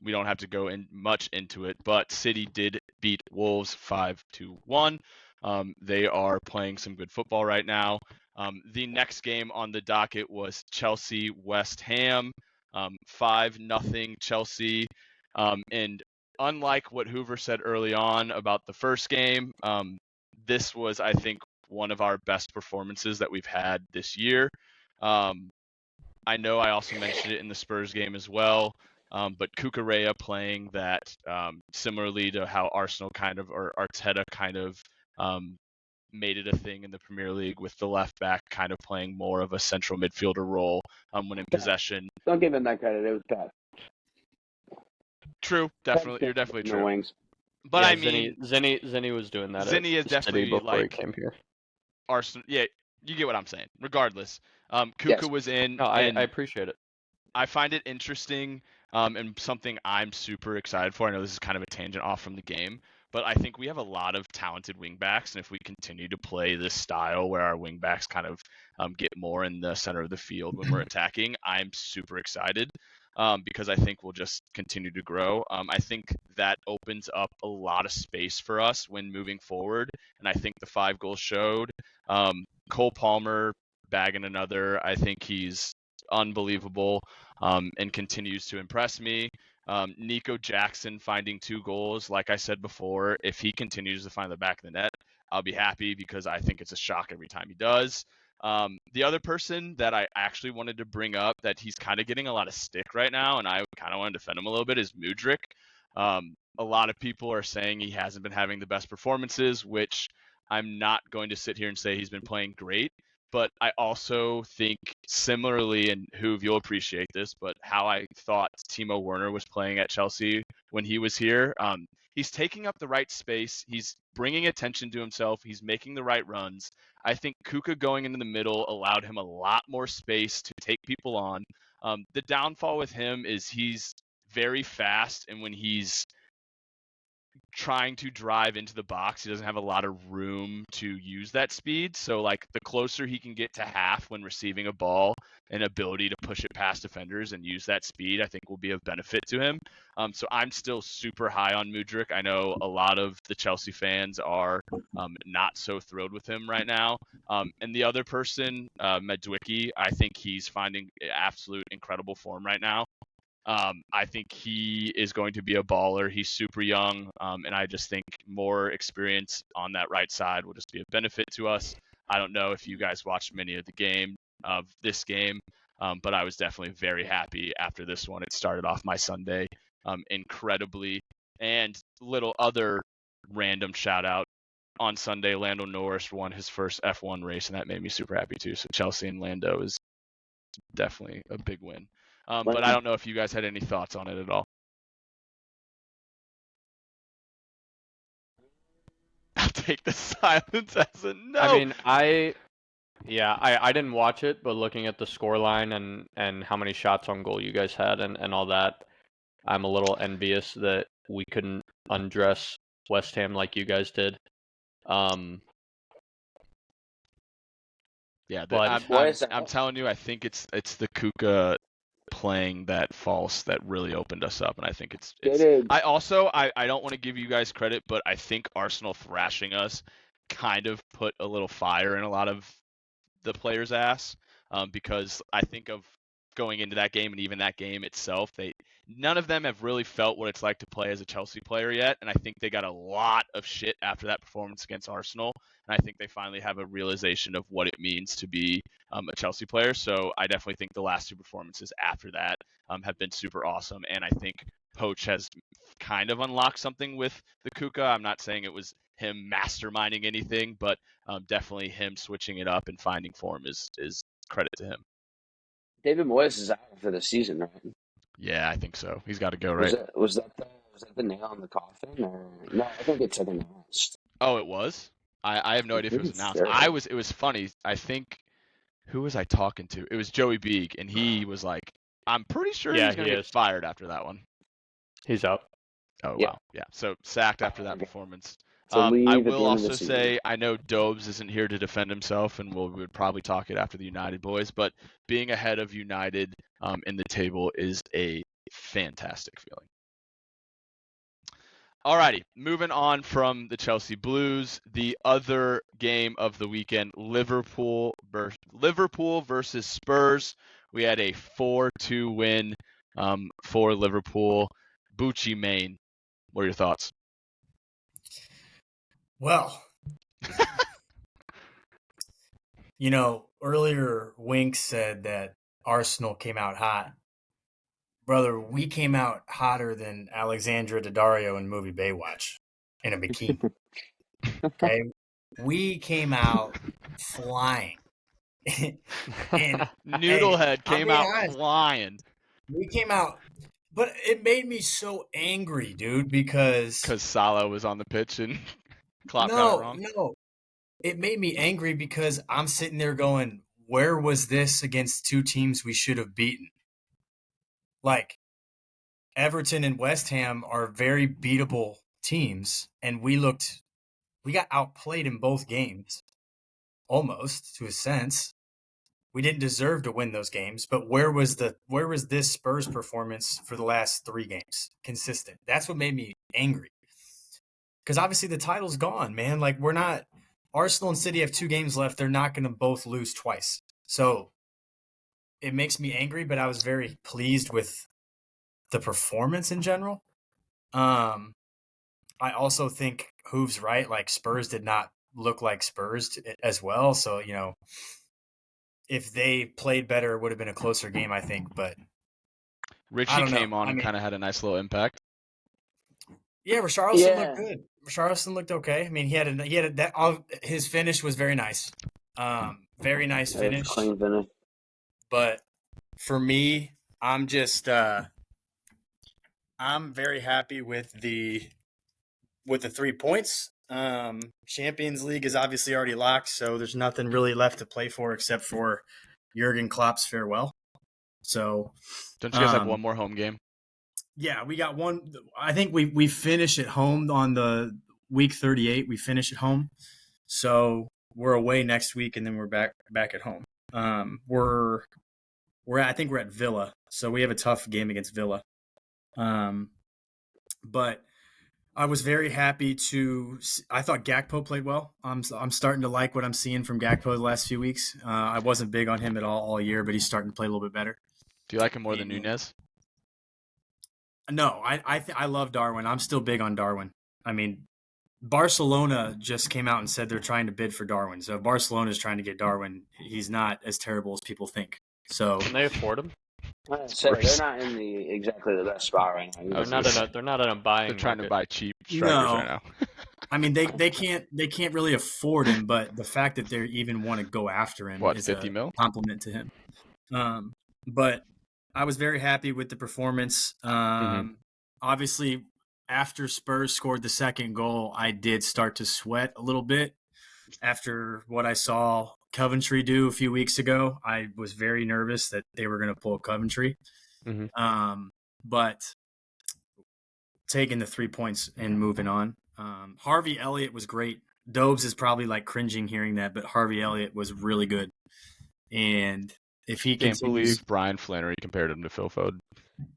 A: We don't have to go much into it, but City did beat Wolves 5-1. They are playing some good football right now. The next game on the docket was Chelsea-West Ham, 5-0 Chelsea. And unlike what Hoover said early on about the first game, this was, I think, one of our best performances that we've had this year. I know I also mentioned it in the Spurs game as well, but Cucurella playing that similarly to how Arsenal or Arteta made it a thing in the Premier League with the left back kind of playing more of a central midfielder role when in possession.
D: Don't give him that credit. It was Pep.
A: True, definitely. You're definitely true.
D: Wings.
A: But
E: yeah,
A: I mean,
E: Zinny was doing that.
A: Zinny is definitely
E: before he
A: like
E: came here.
A: Arsenal. Yeah, you get what I'm saying. Regardless, Kuka was in.
E: No, I appreciate it.
A: I find it interesting and something I'm super excited for. I know this is kind of a tangent off from the game, but I think we have a lot of talented wingbacks, and if we continue to play this style where our wingbacks kind of get more in the center of the field when we're attacking, I'm super excited because I think we'll just continue to grow. I think that opens up a lot of space for us when moving forward, and I think the 5 goals showed. Cole Palmer bagging another. I think he's unbelievable and continues to impress me. Nico Jackson finding 2 goals. Like I said before, if he continues to find the back of the net, I'll be happy because I think it's a shock every time he does. The other person that I actually wanted to bring up that he's kind of getting a lot of stick right now, and I kind of want to defend him a little bit, is Mudryk. A lot of people are saying he hasn't been having the best performances, which I'm not going to sit here and say he's been playing great. But I also think similarly, and Hoove, you'll appreciate this, but how I thought Timo Werner was playing at Chelsea when he was here. He's taking up the right space. He's bringing attention to himself. He's making the right runs. I think Kuka going into the middle allowed him a lot more space to take people on. The downfall with him is he's very fast, and when he's trying to drive into the box, he doesn't have a lot of room to use that speed. So like the closer he can get to half when receiving a ball, and ability to push it past defenders and use that speed, I think will be of benefit to him. So I'm still super high on Mudryk. I know a lot of the Chelsea fans are not so thrilled with him right now. And the other person, Madwicki, I think he's finding absolute incredible form right now. I think he is going to be a baller. He's super young, and I just think more experience on that right side will just be a benefit to us. I don't know if you guys watched many of this game, but I was definitely very happy after this one. It started off my Sunday incredibly. And little other random shout out on Sunday, Lando Norris won his first F1 race, and that made me super happy too. So Chelsea and Lando is definitely a big win. But I don't know if you guys had any thoughts on it at all. I'll take the silence as a no.
E: I mean, I didn't watch it, but looking at the scoreline and how many shots on goal you guys had and all that, I'm a little envious that we couldn't undress West Ham like you guys did.
A: Yeah,
E: but
A: I'm telling you, I think it's the Kuka playing that false that really opened us up, and I think it's I don't want to give you guys credit, but I think Arsenal thrashing us kind of put a little fire in a lot of the players' ass, because I think of going into that game and even that game itself, none of them have really felt what it's like to play as a Chelsea player yet, and I think they got a lot of shit after that performance against Arsenal, and I think they finally have a realization of what it means to be a Chelsea player. So I definitely think the last 2 performances after that have been super awesome, and I think Poach has kind of unlocked something with the Kuka. I'm not saying it was him masterminding anything, but definitely him switching it up and finding form is credit to him.
D: David Moyes is out for the season, right?
A: Yeah, I think so. He's got to go, right?
D: Was that the nail in the coffin, or no? I think it's announced.
A: Oh, it was. I have no idea if it was announced. It was funny. I think who was I talking to? It was Joey Beeg, and he was like, "I'm pretty sure he's gonna get fired after that one."
E: He's out.
A: Oh wow, yeah. So sacked after that performance.
D: So
A: I will also say I know Dobes isn't here to defend himself, and we would probably talk it after the United boys. But being ahead of United in the table is a fantastic feeling. Alrighty, moving on from the Chelsea Blues, the other game of the weekend, Liverpool versus Spurs. We had a 4-2 win for Liverpool. Bucci Main, what are your thoughts?
B: Well, earlier Wink said that Arsenal came out hot. Brother, we came out hotter than Alexandra Daddario in the movie Baywatch in a bikini. Okay? We came out flying. And
A: Noodlehead came out flying.
B: We came out, but it made me so angry, dude, because
A: Salah was on the pitch and Klopp got it wrong.
B: No, it made me angry because I'm sitting there going, where was this against 2 teams we should have beaten? Like, Everton and West Ham are very beatable teams, and we got outplayed in both games, almost, to a sense. We didn't deserve to win those games, but where was this Spurs performance for the last 3 games? Consistent. That's what made me angry. Because obviously the title's gone, man. Like, Arsenal and City have 2 games left. They're not going to both lose twice. So it makes me angry, but I was very pleased with the performance in general. I also think Hoove's right. Like, Spurs did not look like Spurs as well. So, if they played better, it would have been a closer game, I think. But
A: Richie came on and kind of had a nice little impact.
B: Yeah, Richarlison looked good. Richarlison looked okay. I mean, his finish was very nice. Very nice finish.
D: Clean finish.
B: But for me, I'm just I'm very happy with the 3 points. Champions League is obviously already locked, so there's nothing really left to play for except for Jurgen Klopp's farewell. So,
A: don't you guys have one more home game?
B: Yeah, we got one. I think we finish at home on the week 38. We finish at home, so we're away next week, and then we're back at home. I think we're at Villa, so we have a tough game against Villa. But I was very happy I thought Gakpo played well. I'm starting to like what I'm seeing from Gakpo the last few weeks. I wasn't big on him at all year, but he's starting to play a little bit better.
A: Do you like him more than Nunez?
B: No, I love Darwin. I'm still big on Darwin. I mean, Barcelona just came out and said they're trying to bid for Darwin. So if Barcelona is trying to get Darwin, he's not as terrible as people think. So
E: can they afford him?
D: So they're not in exactly the best spot right now.
E: They're not in a buying.
A: They're trying
E: market.
A: to buy cheap strikers right now.
B: I mean, they can't really afford him, but the fact that they even want to go after him is
A: 50 mil?
B: Compliment to him. But I was very happy with the performance. Obviously, after Spurs scored the second goal, I did start to sweat a little bit. After what I saw Coventry do a few weeks ago, I was very nervous that they were going to pull Coventry. But taking the 3 points and moving on. Harvey Elliott was great. Dobes is probably like cringing hearing that, but Harvey Elliott was really good. And if he
A: can't believe Brian Flannery compared him to Phil Foden.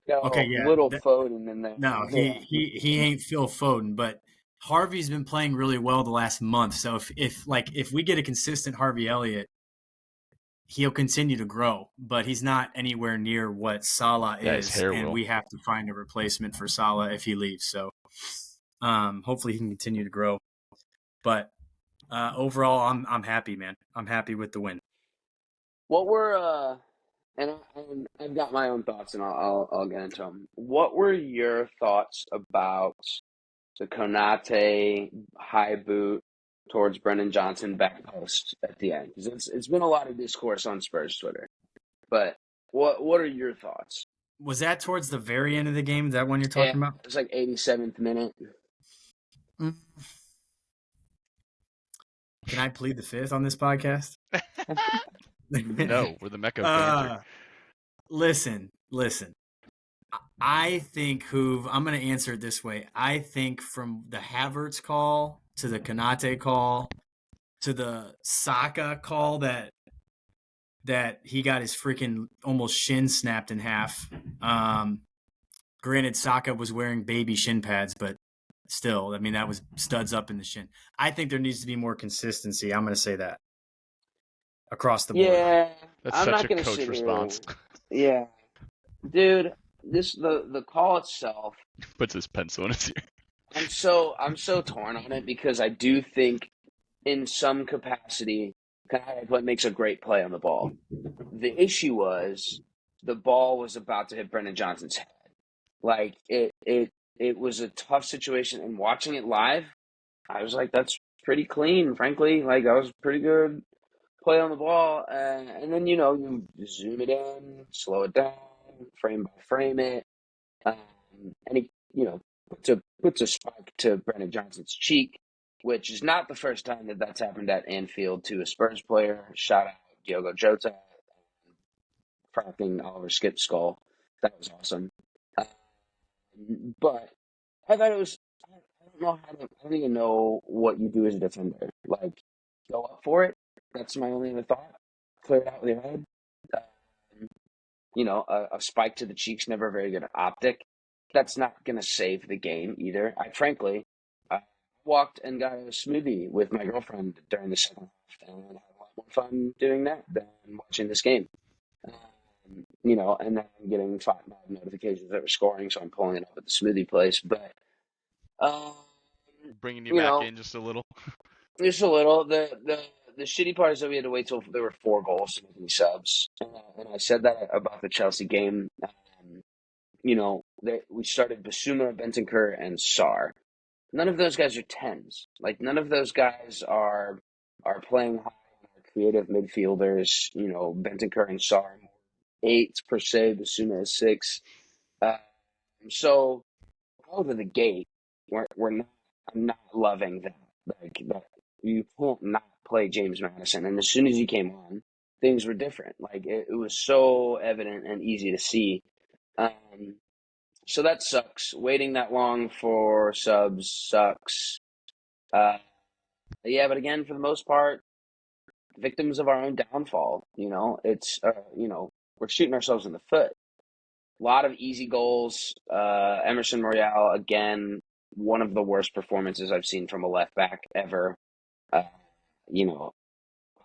D: Foden in there.
B: No, he ain't Phil Foden, but Harvey's been playing really well the last month. So if we get a consistent Harvey Elliott, he'll continue to grow, but he's not anywhere near what Salah is, and we have to find a replacement for Salah if he leaves. So hopefully he can continue to grow. But overall, I'm happy, man. I'm happy with the win.
D: What were and I've got my own thoughts, and I'll get into them. What were your thoughts about the Konate high boot towards Brennan Johnson back post at the end? Because it's been a lot of discourse on Spurs Twitter. But what are your thoughts?
B: Was that towards the very end of the game? Is that one you're talking about?
D: It was like 87th minute.
B: Can I plead the fifth on this podcast?
A: No, we're the Mecca of Banter.
B: Listen. I think I'm going to answer it this way. I think from the Havertz call to the Konate call to the Saka call that he got his freaking almost shin snapped in half. Granted, Saka was wearing baby shin pads, but still, I mean, that was studs up in the shin. I think there needs to be more consistency. I'm going to say that across the board.
D: Yeah,
A: that's
D: I'm
A: such
D: not
A: a
D: gonna
A: coach response.
D: Yeah, dude, the call itself
A: puts his pencil in his ear.
D: I'm so torn on it because I do think in some capacity Konate makes a great play on the ball. The issue was the ball was about to hit Brennan Johnson's head. Like it was a tough situation, and watching it live, I was like, that's pretty clean, frankly. Like, that was pretty good play on the ball. And then, you zoom it in, slow it down, frame by frame it. And he, puts a spike to Brennan Johnson's cheek, which is not the first time that's happened at Anfield to a Spurs player. Shout out Diogo Jota, cracking Oliver Skip's skull. That was awesome. But I thought it was. I don't know I don't even know what you do as a defender. Like, go up for it. That's my only other thought. Clear it out with your head. Um, a spike to the cheek's never a very good optic. That's not going to save the game either. I walked and got a smoothie with my girlfriend during the second half and had a lot more fun doing that than watching this game. And then I'm getting 5 notifications that we're scoring, so I'm pulling it up at the smoothie place. But, um,
A: Bringing you
D: you
A: back
D: know,
A: in just a little.
D: just a little. The shitty part is that we had to wait till there were 4 goals to make any subs. And I said that about the Chelsea game. We started Basuma, Bentancur, and Sarr. None of those guys are 10s. Like, none of those guys are playing high, creative midfielders. Bentancur and Sarr are 8s per se. Basuma is 6. So out of the gate, we're not. I'm not loving that. Like, that you can't not play James Madison. And as soon as he came on, things were different. Like, it was so evident and easy to see. So that sucks. Waiting that long for subs sucks. But again, for the most part, victims of our own downfall. We're shooting ourselves in the foot. A lot of easy goals. Emerson Royale, again, one of the worst performances I've seen from a left back ever. I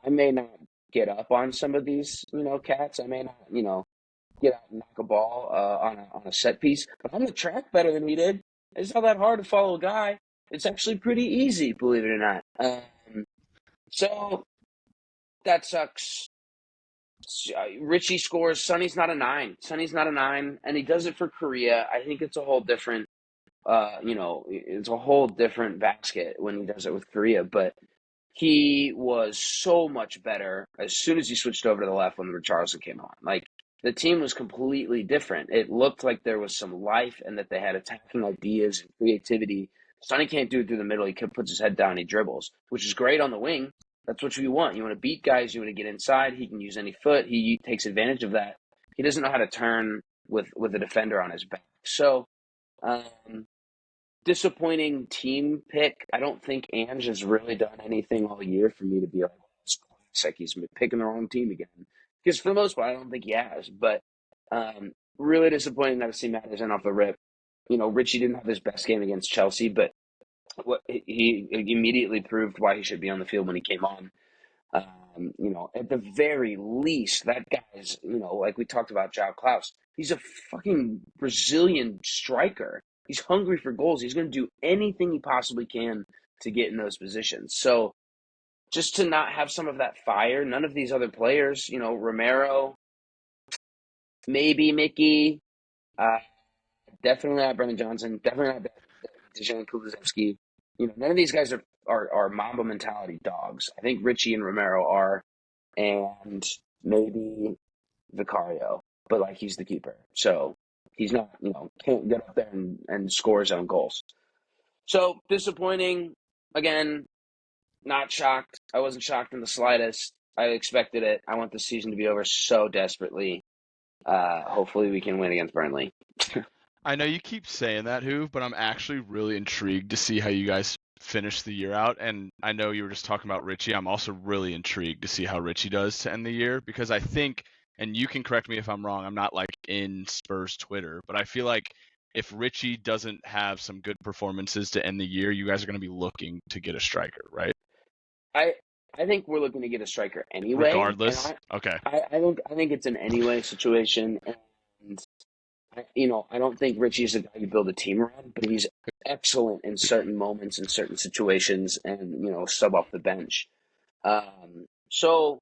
D: may not get up on some of these, cats. I may not, get out and knock a ball on a set piece, but I'm going to track better than he did. It's not that hard to follow a guy. It's actually pretty easy, believe it or not. So that sucks. Richie scores. Sonny's not a 9. Sonny's not a 9, and he does it for Korea. I think it's a whole different, it's a whole different basket when he does it with Korea. But he was so much better as soon as he switched over to the left when Richarlison came on. Like, the team was completely different. It looked like there was some life and that they had attacking ideas and creativity. Sonny can't do it through the middle. He puts his head down, he dribbles, which is great on the wing. That's what you want. You want to beat guys. You want to get inside. He can use any foot. He takes advantage of that. He doesn't know how to turn with a defender on his back. So, disappointing team pick. I don't think Ange has really done anything all year for me to be like, it's classic. He's been picking the wrong team again. Because for the most part, I don't think he has. But really disappointing not to see Madison off the rip. Richie didn't have his best game against Chelsea, but he immediately proved why he should be on the field when he came on. At the very least, that guy's, like we talked about João Klaus, he's a fucking Brazilian striker. He's hungry for goals. He's going to do anything he possibly can to get in those positions. So just to not have some of that fire, none of these other players, Romero, maybe Mickey, definitely not Brendan Johnson, definitely not Dejan Kulusevski. None of these guys are Mamba mentality dogs. I think Richie and Romero are, and maybe Vicario, but like, he's the keeper. So he's not, can't get up there and score his own goals. So disappointing. Again, not shocked. I wasn't shocked in the slightest. I expected it. I want the season to be over so desperately. Hopefully we can win against Burnley.
A: I know you keep saying that, Hoove, but I'm actually really intrigued to see how you guys finish the year out. And I know you were just talking about Richie. I'm also really intrigued to see how Richie does to end the year, because I think, and you can correct me if I'm wrong, I'm not like in Spurs Twitter, but I feel like if Richie doesn't have some good performances to end the year, you guys are going to be looking to get a striker, right?
D: I think we're looking to get a striker anyway.
A: Regardless? Okay.
D: I think it's an anyway situation. And I don't think Richie's the guy you build a team around, but he's excellent in certain moments, in certain situations, and, sub off the bench. So,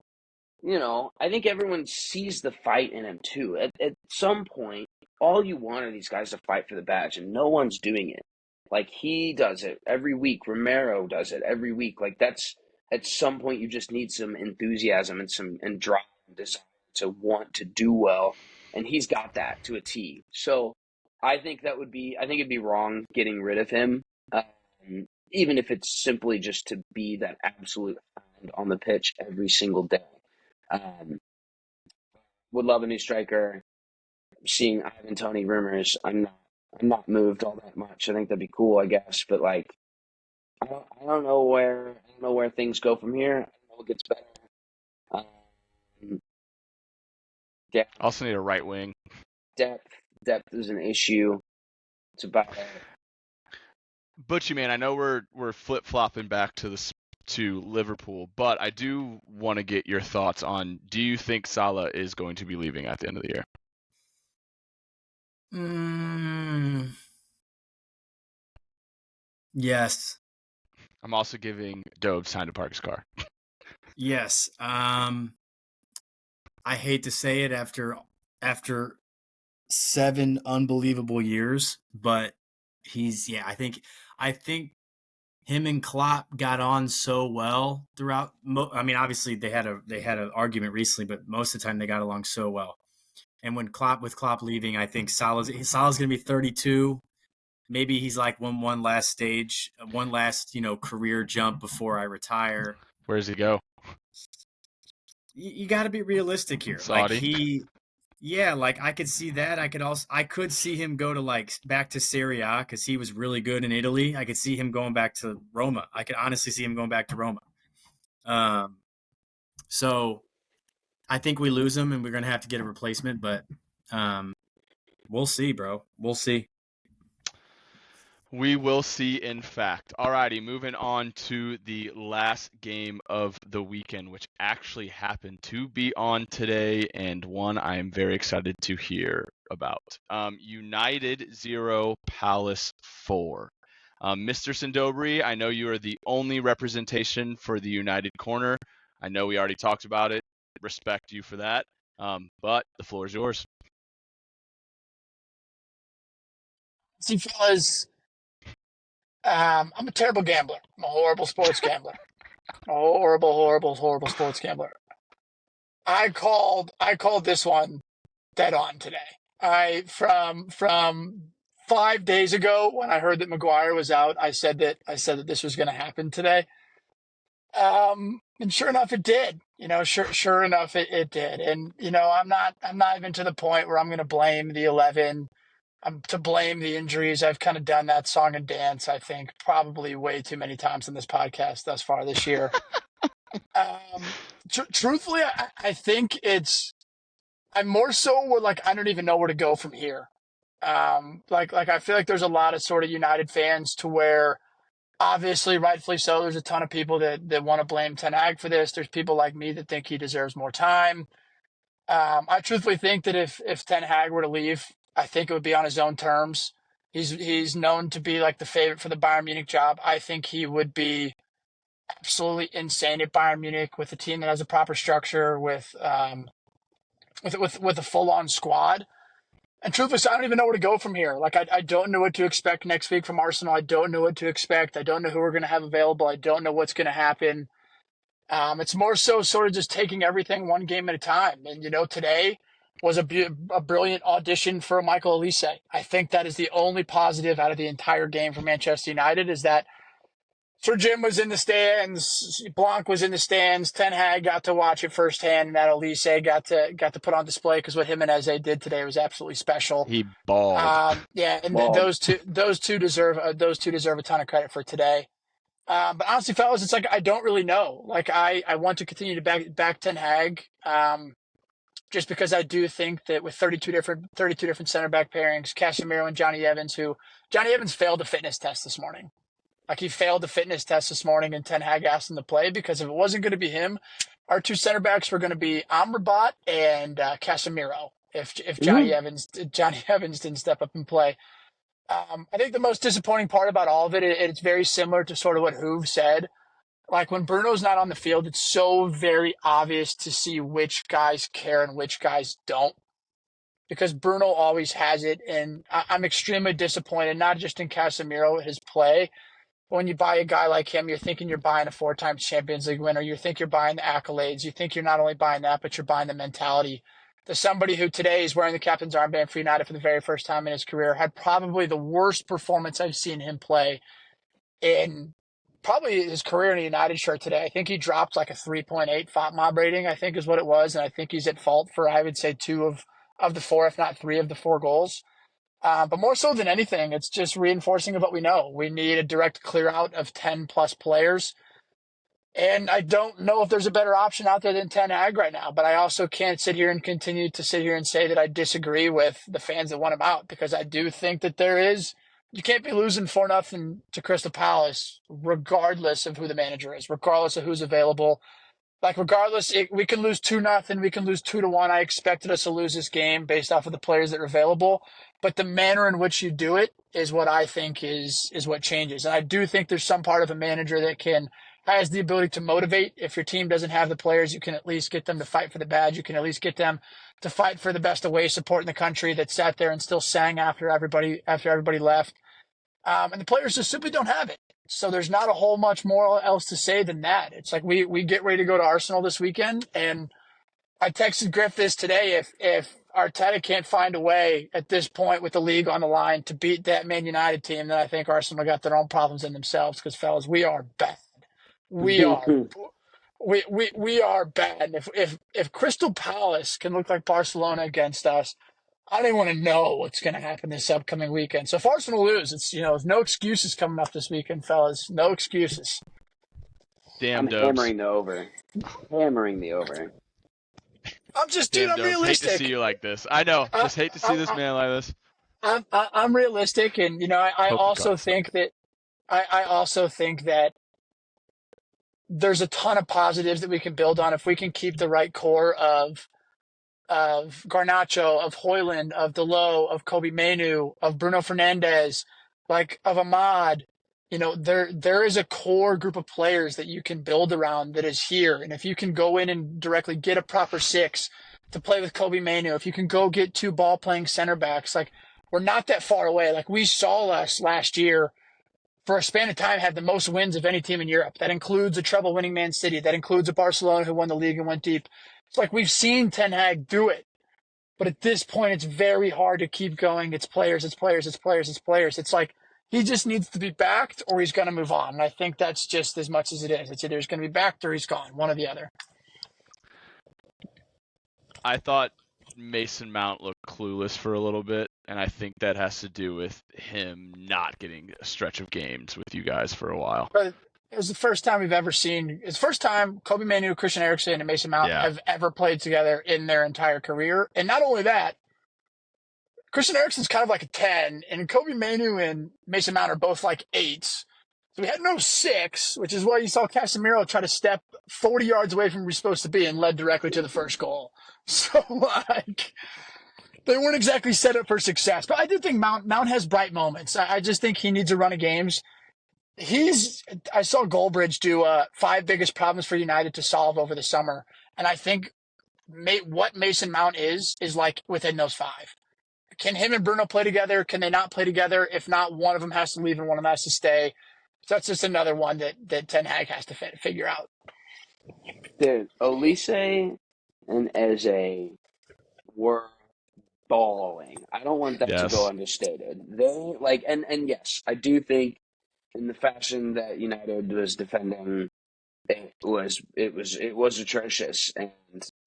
D: I think everyone sees the fight in him too. At some point, all you want are these guys to fight for the badge, and no one's doing it. Like, he does it every week. Romero does it every week. Like, that's, at some point, you just need some enthusiasm and drive and desire to want to do well. And he's got that to a T. So I think it'd be wrong getting rid of him, even if it's simply just to be that absolute hand on the pitch every single day. Would love a new striker. seeing Ivan Toney rumors, I'm not moved all that much. I think that'd be cool, I guess. But like, I don't know where things go from here. I don't know what gets better. Um, depth
A: Also need a right wing.
D: depth is an issue. It's about it.
A: Butchie, man, I know we're flip flopping back to Liverpool, but I do want to get your thoughts on: do you think Salah is going to be leaving at the end of the year?
B: Yes.
A: I'm also giving Dobes time to park his car.
B: Yes. I hate to say it after 7 unbelievable years, but I think him and Klopp got on so well throughout. I mean, obviously they had an argument recently, but most of the time they got along so well. And with Klopp leaving, I think Salah's going to be 32. Maybe he's like one last stage, one last career jump before I retire.
A: Where does he go?
B: You got to be realistic here.
A: Saudi.
B: Like I could see that. I could see him go to like back to Serie A because he was really good in Italy. I could see him going back to Roma. I could honestly see him going back to Roma. So I think we lose him and we're gonna have to get a replacement. But we'll see, bro. We'll see.
A: We will see, in fact. Alrighty, moving on to the last game of the weekend, which actually happened to be on today, and one I am very excited to hear about. United 0, Palace 4. Mr. Sindobri, I know you are the only representation for the United corner. I know we already talked about it. Respect you for that. But the floor is yours.
C: See, fellas, I'm a terrible gambler. I'm a horrible sports gambler. A horrible sports gambler. I called this one dead on today. From 5 days ago when I heard that Maguire was out, I said that this was going to happen today. And sure enough, it did. Sure enough, it did. And I'm not even to the point where I'm going to blame the 11. I'm to blame the injuries. I've kind of done that song and dance, I think, probably way too many times in this podcast thus far this year. Truthfully, I think I'm more so where like I don't even know where to go from here. Like I feel like there's a lot of sort of United fans to where, obviously, rightfully so, there's a ton of people that want to blame Ten Hag for this. There's people like me that think he deserves more time. I truthfully think that if Ten Hag were to leave, I think it would be on his own terms. He's known to be like the favorite for the Bayern Munich job. I think he would be absolutely insane at Bayern Munich with a team that has a proper structure, with a full on squad. And truthfully, I don't even know where to go from here. Like I don't know what to expect next week from Arsenal. I don't know what to expect. I don't know who we're going to have available. I don't know what's going to happen. It's more so sort of just taking everything one game at a time. And, today was a brilliant audition for Michael Olise. I think that is the only positive out of the entire game for Manchester United, is that Sir Jim was in the stands, Blanc was in the stands, Ten Hag got to watch it firsthand, and that Olise got to put on display, because what him and Eze did today was absolutely special.
A: He balled.
C: Those two deserve a ton of credit for today. But honestly, fellas, it's like I don't really know. Like I want to continue to back Ten Hag, just because I do think that with 32 different center back pairings, Casemiro and Johnny Evans failed the fitness test this morning. Like he failed the fitness test this morning, and Ten Hag asked him to play because if it wasn't going to be him, our two center backs were going to be Amrabat and Casemiro. If Johnny Evans didn't step up and play. I think the most disappointing part about all of it, it's very similar to sort of what Hoove said. Like when Bruno's not on the field, it's so very obvious to see which guys care and which guys don't. Because Bruno always has it, and I'm extremely disappointed, not just in Casemiro, his play. When you buy a guy like him, you're thinking you're buying a 4-time Champions League winner. You think you're buying the accolades. You think you're not only buying that, but you're buying the mentality. There's somebody who today is wearing the captain's armband for United for the very first time in his career, had probably the worst performance I've seen him play in probably his career in a United shirt today. I think he dropped like a 3.8 FOT mob rating, I think is what it was. And I think he's at fault for, I would say, two of of the 4, if not 3 of the 4 goals. But more so than anything, it's just reinforcing of what we know. We need a direct clear out of 10-plus players. And I don't know if there's a better option out there than Ten Hag right now, but I also can't sit here and continue to sit here and say that I disagree with the fans that want him out, because I do think that you can't be losing 4-0 to Crystal Palace, regardless of who the manager is, regardless of who's available. Like, regardless, we can lose 2-0, we can lose 2-1. I expected us to lose this game based off of the players that are available, but the manner in which you do it is what I think is what changes. And I do think there's some part of a manager that has the ability to motivate. If your team doesn't have the players, you can at least get them to fight for the badge. You can at least get them to fight for the best away support in the country that sat there and still sang after everybody left. And the players just simply don't have it. So there's not a whole much more else to say than that. It's like we get ready to go to Arsenal this weekend, and I texted Griff this today. If Arteta can't find a way at this point with the league on the line to beat that Man United team, then I think Arsenal got their own problems in themselves, because, fellas, we are bad. We are bad. And if Crystal Palace can look like Barcelona against us, I don't even want to know what's going to happen this upcoming weekend. So if Arsenal lose, there's no excuses coming up this weekend, fellas. No excuses.
A: Damn,
D: I'm
A: Dubs.
D: hammering the over. Hammering the over.
C: I'm
A: Damn,
C: realistic.
A: Hate to see you like this. I know. Just hate to see this man like this.
C: I'm realistic, and I also think that there's a ton of positives that we can build on if we can keep the right core of Garnacho, of Højlund, of Dalot, of Kobe Mainoo, of Bruno Fernandes, of Ahmad. There is a core group of players that you can build around that is here. And if you can go in and directly get a proper 6 to play with Kobe Mainoo, if you can go get 2 ball-playing center backs, we're not that far away. We saw us last year, for a span of time, have the most wins of any team in Europe. That includes a treble-winning Man City. That includes a Barcelona who won the league and went deep. It's we've seen Ten Hag do it. But at this point, it's very hard to keep going. It's players, it's players, it's players, it's players. It's he just needs to be backed, or he's going to move on. And I think that's just as much as it is. It's either he's going to be backed or he's gone, one or the other.
A: I thought Mason Mount looked clueless for a little bit, and I think that has to do with him not getting a stretch of games with you guys for a while.
C: But it was the first time we've ever seen. It's the first time Kobe Mainoo, Christian Eriksen, and Mason Mount have ever played together in their entire career. And not only that, Christian Eriksen's kind of like a 10, and Kobe Mainoo and Mason Mount are both 8s. So we had no 6, which is why you saw Casemiro try to step 40 yards away from where he's supposed to be and led directly to the first goal. So, they weren't exactly set up for success. But I do think Mount has bright moments. I just think he needs a run of games. I saw Goldbridge do 5 biggest problems for United to solve over the summer. And I think what Mason Mount is within those 5. Can him and Bruno play together? Can they not play together? If not, one of them has to leave and one of them has to stay. So that's just another one that Ten Hag has to figure out.
D: Dude, Olise and Eze were balling. I don't want that to go understated. They and yes, I do think in the fashion that United was defending, it was atrocious. And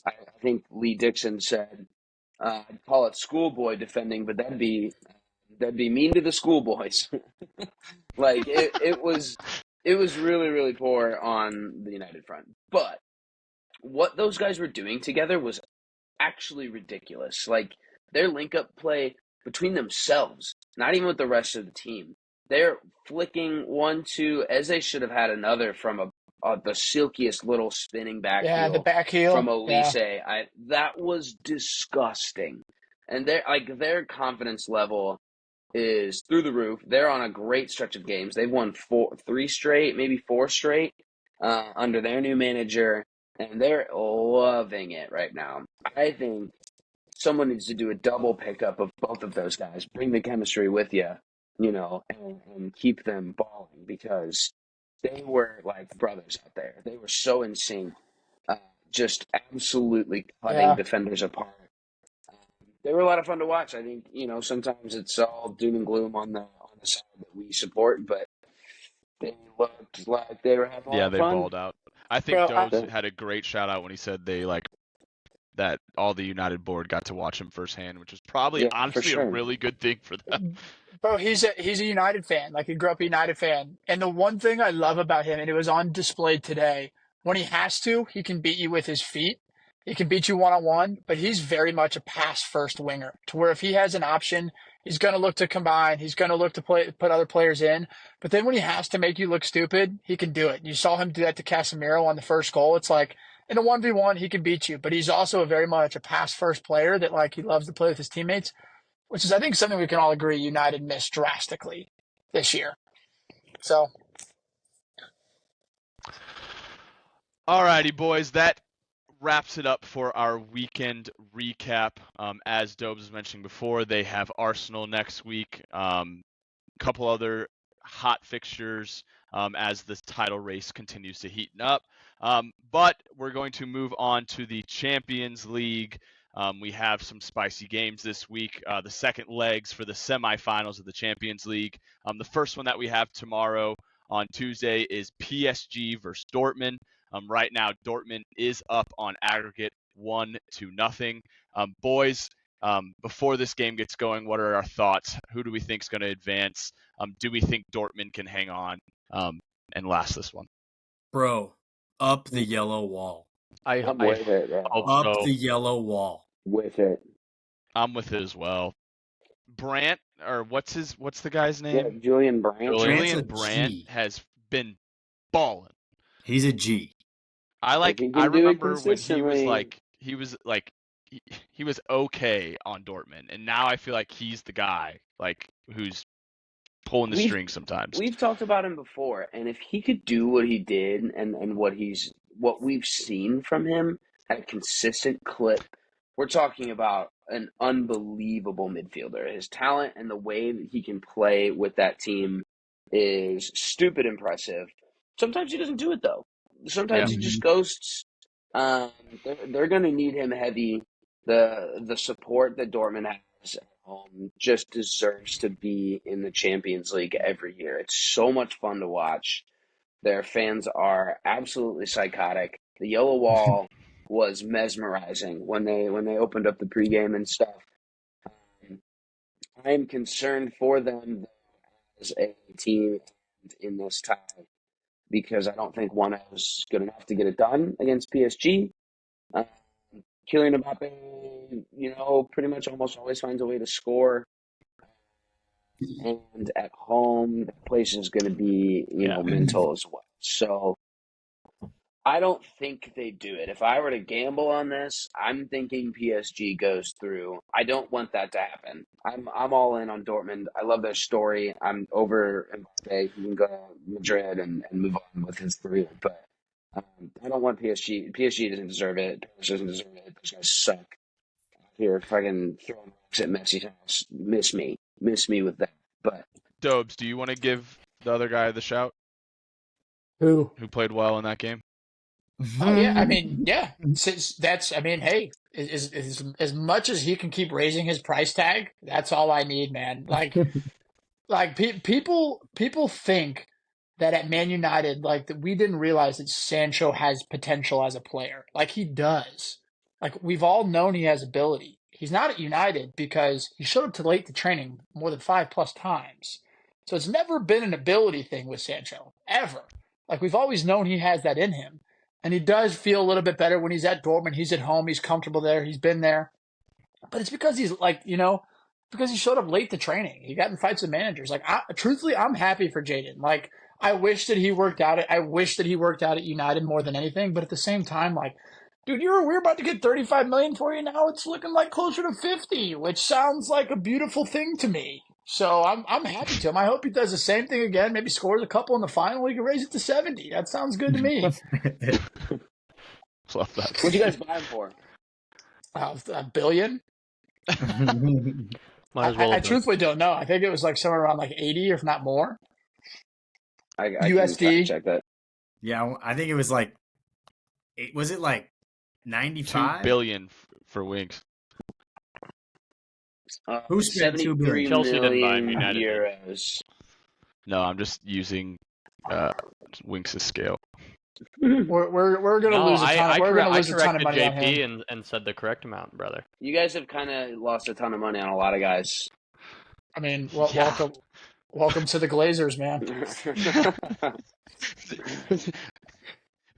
D: I think Lee Dixon said, I'd call it schoolboy defending, but that'd be mean to the schoolboys. It was really, really poor on the United front. But what those guys were doing together was actually ridiculous. Their link-up play between themselves, not even with the rest of the team. They're flicking 1-2. Eze should have had another from the silkiest little spinning back heel.
C: The back heel
D: from Olise. Yeah. That was disgusting. And their confidence level is through the roof. They're on a great stretch of games. They've won 3 straight, maybe 4 straight under their new manager, and they're loving it right now. I think someone needs to do a double pickup of both of those guys. Bring the chemistry with you, and keep them balling, because they were like brothers out there. They were so in sync, just absolutely cutting defenders apart. They were a lot of fun to watch. I think, sometimes it's all doom and gloom on the side that we support, but they looked like they were having a lot of fun.
A: Yeah, they balled out. I think Dose had a great shout out when he said they that all the United board got to watch him firsthand, which was probably honestly a really good thing for them.
C: Bro, he's a United fan. Like, he grew up a United fan. And the one thing I love about him, and it was on display today, when he has to, he can beat you with his feet. He can beat you one-on-one, but he's very much a pass-first winger, to where if he has an option, he's going to look to combine. He's going to look to put other players in. But then when he has to make you look stupid, he can do it. You saw him do that to Casemiro on the first goal. It's like, in a 1v1, he can beat you. But he's also very much a pass-first player that, like, he loves to play with his teammates, which is, I think, something we can all agree United missed drastically this year. So,
A: Alrighty, boys, that wraps it up for our weekend recap. As Dobes was mentioning before, they have Arsenal next week. Couple other hot fixtures as the title race continues to heat up. But we're going to move on to the Champions League. We have some spicy games this week. The second legs for the semifinals of the Champions League. The first one that we have tomorrow on Tuesday is PSG versus Dortmund. Right now, Dortmund is up on aggregate 1-0. Boys, before this game gets going, what are our thoughts? Who do we think is going to advance? Do we think Dortmund can hang on and last this one?
B: Bro, up the yellow wall.
D: I'm with it. Yeah.
B: Up the yellow wall.
D: With it.
A: I'm with it as well. Brandt, or what's the guy's name?
D: Yeah, Julian Brandt.
A: Julian Brandt has been balling.
B: He's a G.
A: I remember when he was okay on Dortmund, and now I feel like he's the guy who's pulling the strings sometimes.
D: We've talked about him before, and if he could do what he did and what we've seen from him at a consistent clip, we're talking about an unbelievable midfielder. His talent and the way that he can play with that team is stupid impressive. Sometimes he doesn't do it though. Sometimes he just ghosts. They're going to need him heavy. The support that Dortmund has at home just deserves to be in the Champions League every year. It's so much fun to watch. Their fans are absolutely psychotic. The yellow wall was mesmerizing when they opened up the pregame and stuff. I am concerned for them as a team in this tie, because I don't think 1-0 is good enough to get it done against PSG. Kylian Mbappe, pretty much almost always finds a way to score. And at home, the place is going to be, mental as well. So I don't think they do it. If I were to gamble on this, I'm thinking PSG goes through. I don't want that to happen. I'm all in on Dortmund. I love their story. I'm over Mbappe. He can go to Madrid and move on with his career. But I don't want PSG. PSG doesn't deserve it. Paris doesn't deserve it. Those guys suck. Here, if I can throw rocks at Messi's house, miss me with that. But
A: Dobes, do you want to give the other guy the shout?
C: who
A: played well in that game?
C: Oh yeah, I mean, yeah. Hey, as much as he can keep raising his price tag, that's all I need, man. People think that at Man United, that we didn't realize that Sancho has potential as a player. Like, he does. Like, we've all known he has ability. He's not at United because he showed up too late to training more than 5+ times. So it's never been an ability thing with Sancho, ever. Like, we've always known he has that in him. And he does feel a little bit better when he's at Dortmund. He's at home. He's comfortable there. He's been there. But it's because he's because he showed up late to training. He got in fights with managers. Truthfully, I'm happy for Jadon. I wish that he worked out. I wish that he worked out at United more than anything. But at the same time, dude, we're about to get $35 million for you now. It's looking like closer to 50, which sounds like a beautiful thing to me. So I'm happy to him. I hope he does the same thing again. Maybe scores a couple in the final. We can raise it to 70. That sounds good to me.
A: Love that.
D: What'd you guys buy him for?
C: $1 billion.
E: Might as well.
C: I truthfully don't know. I think it was somewhere around 80, if not more.
D: I
C: USD.
D: Can check that.
B: Yeah, I think it was was it 95?
A: $2 billion for Winks.
B: Who spent $2 billion?
E: Chelsea didn't buy him, United
D: euros.
A: No, I'm just using Winks' scale.
C: We're gonna lose a ton. We're gonna lose a ton of money on him.
E: JP and said the correct amount, brother.
D: You guys have kind of lost a ton of money on a lot of guys.
C: I mean, welcome to the Glazers, man.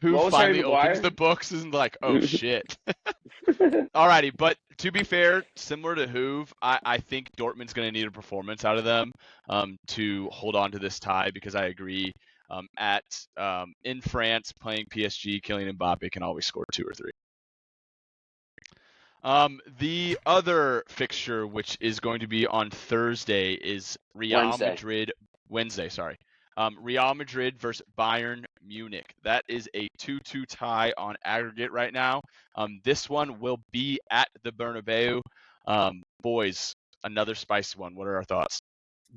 A: Who finally opens the books and like, oh shit. Alrighty, but to be fair, similar to Hoove, I think Dortmund's going to need a performance out of them to hold on to this tie, because I agree. In France, playing PSG, Kylian Mbappe can always score 2 or 3. The other fixture, which is going to be on Thursday, is Real Madrid versus Bayern Munich. That is a 2-2 tie on aggregate right now. This one will be at the Bernabeu. Boys, another spicy one. What are our thoughts?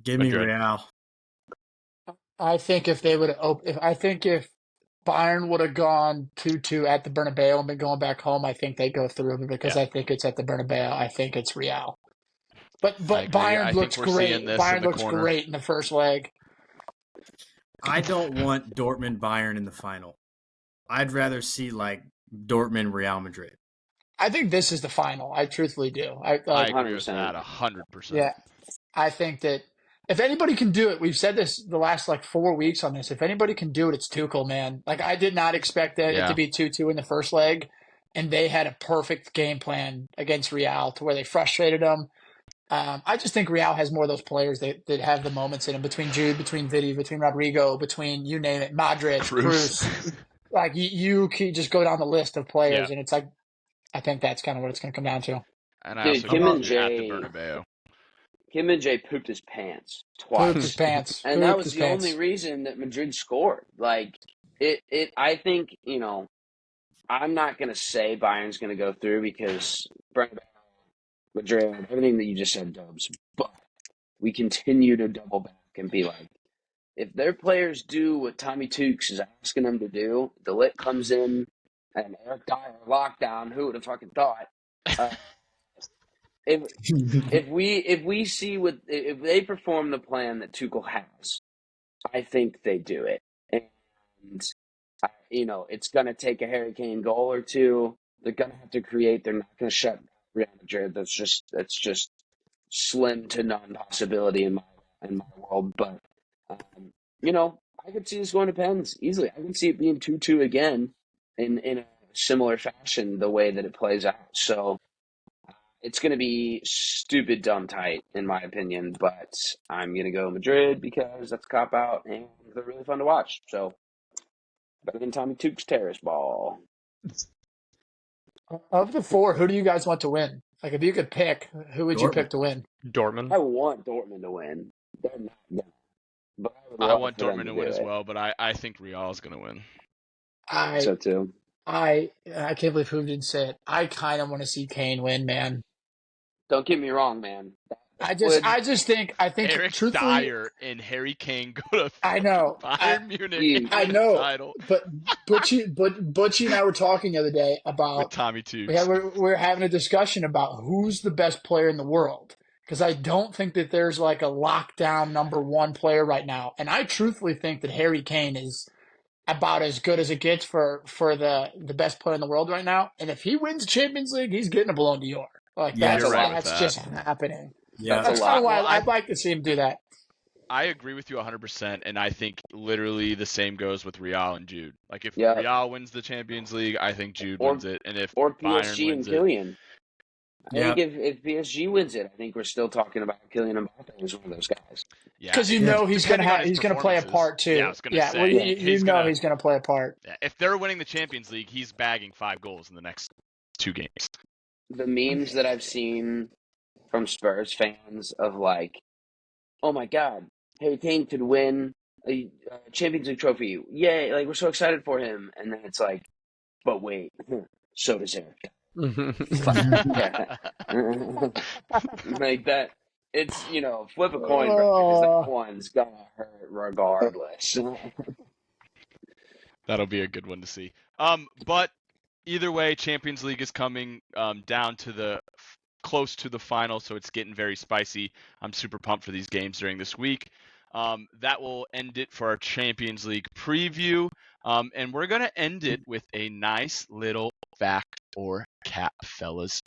B: Give me Real.
C: I think if Bayern would have gone 2-2 at the Bernabeu and been going back home, I think they go through, because I think it's at the Bernabeu. I think it's Real. But Bayern looks great. Bayern looks great in the first leg.
B: I don't want Dortmund Bayern in the final. I'd rather see like Dortmund Real Madrid.
C: I think this is the final. I truthfully do.
A: I agree with that 100%.
C: Yeah, I think that if anybody can do it, we've said this the last 4 weeks on this. If anybody can do it, it's Tuchel, man. I did not expect it to be 2-2 in the first leg, and they had a perfect game plan against Real to where they frustrated them. I just think Real has more of those players that have the moments in them, between Jude, between Vidi, between Rodrigo, between you name it, Madrid, Cruz. You can just go down the list of players, and it's I think that's kind of what it's going to come down to.
A: And I also
D: Kim and Jay
A: at the Bernabeu.
D: Kim and Jay pooped his pants twice.
C: Pooped his pants.
D: And that was the only reason that Madrid scored. I think, I'm not going to say Bayern's going to go through, because Madrid, everything that you just said, Dubs. But we continue to double back and be like, if their players do what Tommy Tukes is asking them to do, De Ligt comes in and Eric Dyer lockdown, who would have fucking thought? If they perform the plan that Tuchel has, I think they do it. And it's going to take a Harry Kane goal or two. They're going to have to create. They're not going to shut Real Madrid. That's just slim to none possibility in my world. But I could see this going to pens easily. I can see it being 2-2 again in a similar fashion, the way that it plays out. So it's going to be stupid dumb tight, in my opinion. But I'm going to go Madrid because that's a cop out and they're really fun to watch. So better than Tommy Tuch's terrace ball.
C: Of the 4, who do you guys want to win? If you could pick, who would you pick to win?
E: Dortmund.
D: I want Dortmund to win. They're not gonna. But
A: I want Dortmund to win as well, but I think Real is going to win.
D: So too.
C: I can't believe who didn't say it. I kind of want to see Kane win, man.
D: Don't get me wrong, man.
C: I think
A: Eric
C: truthfully,
A: Dyer and Harry Kane go to Bayern Munich.
C: I know,
A: title.
C: but Butchie and I were talking the other day about
A: with Tommy Tukes.
C: We're having a discussion about who's the best player in the world, because I don't think that there's a lockdown number 1 player right now, and I truthfully think that Harry Kane is about as good as it gets for the best player in the world right now. And if he wins the Champions League, he's getting a Ballon d'Or. That's just happening.
B: Yeah,
C: that's kind of why I'd like to see him do that.
A: I agree with you 100%, and I think literally the same goes with Real and Jude. If Real wins the Champions League, I think Jude wins it, and if PSG
D: Bayern wins
A: and
D: Kylian. I think if PSG wins it, I think we're still talking about Kylian Mbappe as one of those guys.
C: Because he's going to play a part too.
A: Yeah, I was going to say.
C: He's going to play a part.
A: Yeah, if they're winning the Champions League, he's bagging 5 goals in the next 2 games.
D: The memes that I've seen from Spurs fans of oh my God, Harry Kane could win a Champions League trophy. Yay, we're so excited for him. And then it's but wait, so does Eric. That. It's, flip a coin, because that one's gonna hurt regardless.
A: That'll be a good one to see. But either way, Champions League is coming down to close to the final, so it's getting very spicy. I'm super pumped for these games during this week. That will end it for our Champions League preview. And we're going to end it with a nice little fact or cap, fellas.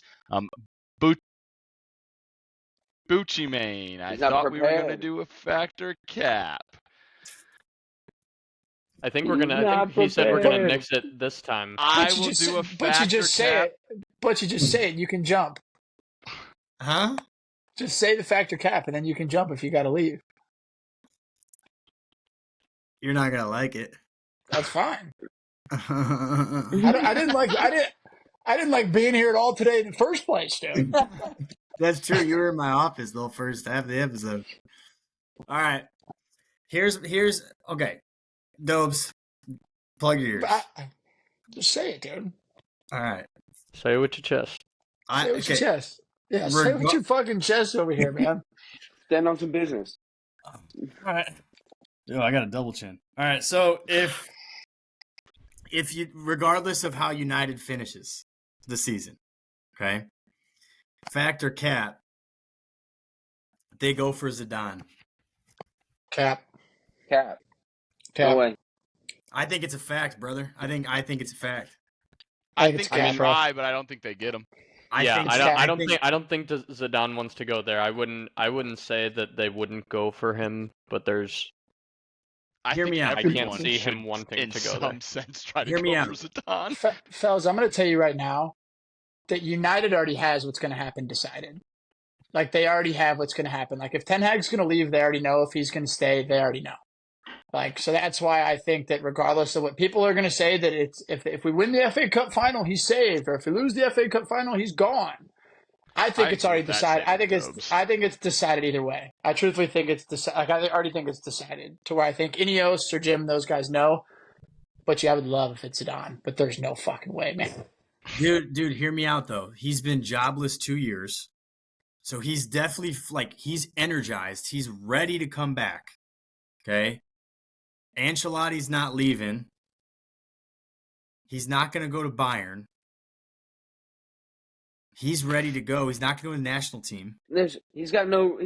A: Bucci Main, I
D: He's not
A: thought we were going to
D: prepared.
A: do a fact or cap.
E: I think he said we're gonna nix it this time.
A: I will do a fact or cap.
C: But you just say it. You can jump.
B: Huh?
C: Just say the factor cap, and then you can jump if you got to leave.
B: You're not gonna like it.
C: That's fine. I didn't like being here at all today in the first place, dude.
B: That's true. You were in my office the first half of the episode. All right. Here's okay. Dobes, plug your ears.
C: Just say it, dude.
B: All right.
E: Say it with your chest.
C: Say it with your chest. Yeah, say it with your fucking chest over here, man.
D: Stand on some business.
B: All right. Yo, I got a double chin. All right. So if you, regardless of how United finishes the season, okay, fact or cap, they go for Zidane.
C: Cap.
D: No way.
B: I think it's a fact, brother. I think it's a fact.
A: I think they try, but I don't think they get him.
E: I don't think Zidane wants to go there. I wouldn't say that they wouldn't go for him, but there's.
B: Hear me out.
E: I can't see him wanting to go there.
A: In some sense, try to
B: Hear me
A: go
B: out.
A: for Zidane.
C: Fellas, I'm going to tell you right now that United already has what's going to happen decided. Like, they already have what's going to happen. Like, if Ten Hag's going to leave, they already know. If he's going to stay, they already know. Like, so that's why I think that regardless of what people are going to say, that it's if we win the FA Cup final, he's saved, or if we lose the FA Cup final, he's gone. I think it's already decided. I think it's decided either way. I truthfully think it's decided. Like, I already think it's decided to where I think Ineos or Jim, those guys know. But yeah, I would love if it's Zidane, but there's no fucking way, man.
B: Dude, hear me out though. He's been jobless 2 years, so he's definitely he's energized. He's ready to come back. Okay. Ancelotti's not leaving. He's not going to go to Bayern. He's ready to go. He's not going to go to the national team.
D: He's got no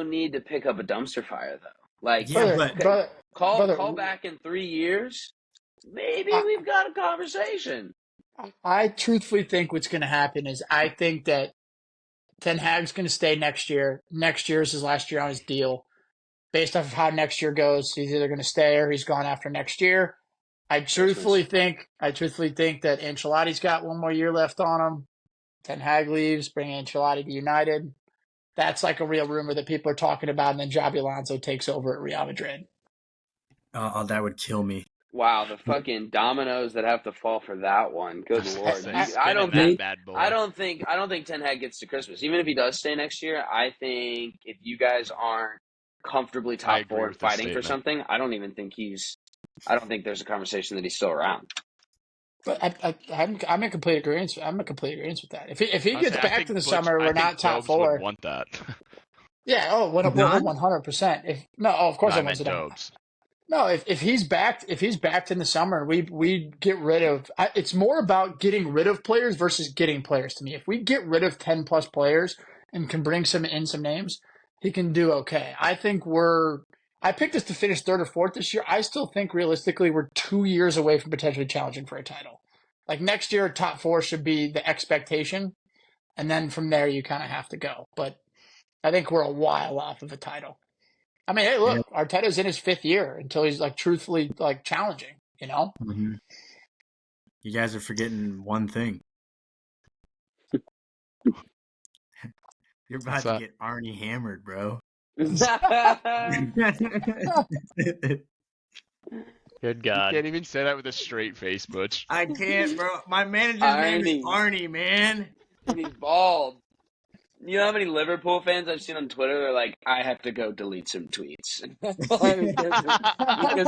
D: need to pick up a dumpster fire though. Like,
B: yeah,
D: call back in 3 years. Maybe we've got a conversation.
C: I truthfully think what's going to happen is I think that Ten Hag's going to stay next year. Next year is his last year on his deal. Based off of how next year goes, he's either going to stay or he's gone after next year. I truthfully think that Ancelotti's got one more year left on him. Ten Hag leaves, bring Ancelotti to United. That's like a real rumor that people are talking about, and then Xabi Alonso takes over at Real Madrid.
B: Oh, that would kill me.
D: Wow, the fucking dominoes that have to fall for that one. Good lord. I don't think Ten Hag gets to Christmas. Even if he does stay next year, I think if you guys aren't comfortably top four fighting for something, I don't think there's a conversation that he's still around.
C: But I'm in complete agreement. I'm in complete agreement with that. If he gets back to the summer, we're not top four.
A: Would want that.
C: Yeah. Oh, 100%. Of course I want Zidane. No, if he's backed in the summer, we get rid of. It's more about getting rid of players versus getting players. To me, if we get rid of 10+ players and can bring some names, he can do okay. I think I picked us to finish 3rd or 4th this year. I still think realistically we're 2 years away from potentially challenging for a title. Like next year, top 4 should be the expectation, and then from there you kind of have to go. But I think we're a while off of a title. I mean, hey, look, Arteta's in his 5th year until he's truthfully challenging. You know.
B: Mm-hmm. You guys are forgetting one thing. You're about to get Arnie hammered, bro.
E: Good God.
A: You can't even say that with a straight face, Butch.
B: I can't, bro. My manager's name is Arnie, man.
D: And he's bald. You know how many Liverpool fans I've seen on Twitter? They're like, I have to go delete some tweets. because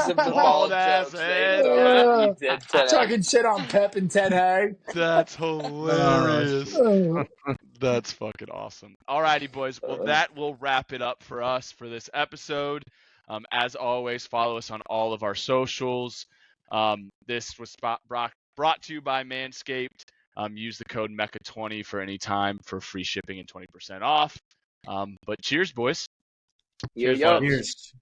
D: of the bald
A: ass
D: head.
C: Talking shit on Pep and Ten Hag.
A: That's hilarious. That's fucking awesome. Alrighty, boys. Well, that will wrap it up for us for this episode. As always, follow us on all of our socials. This was brought to you by Manscaped. Use the code MECCA20 for any time for free shipping and 20% off. But cheers, boys.
D: Cheers.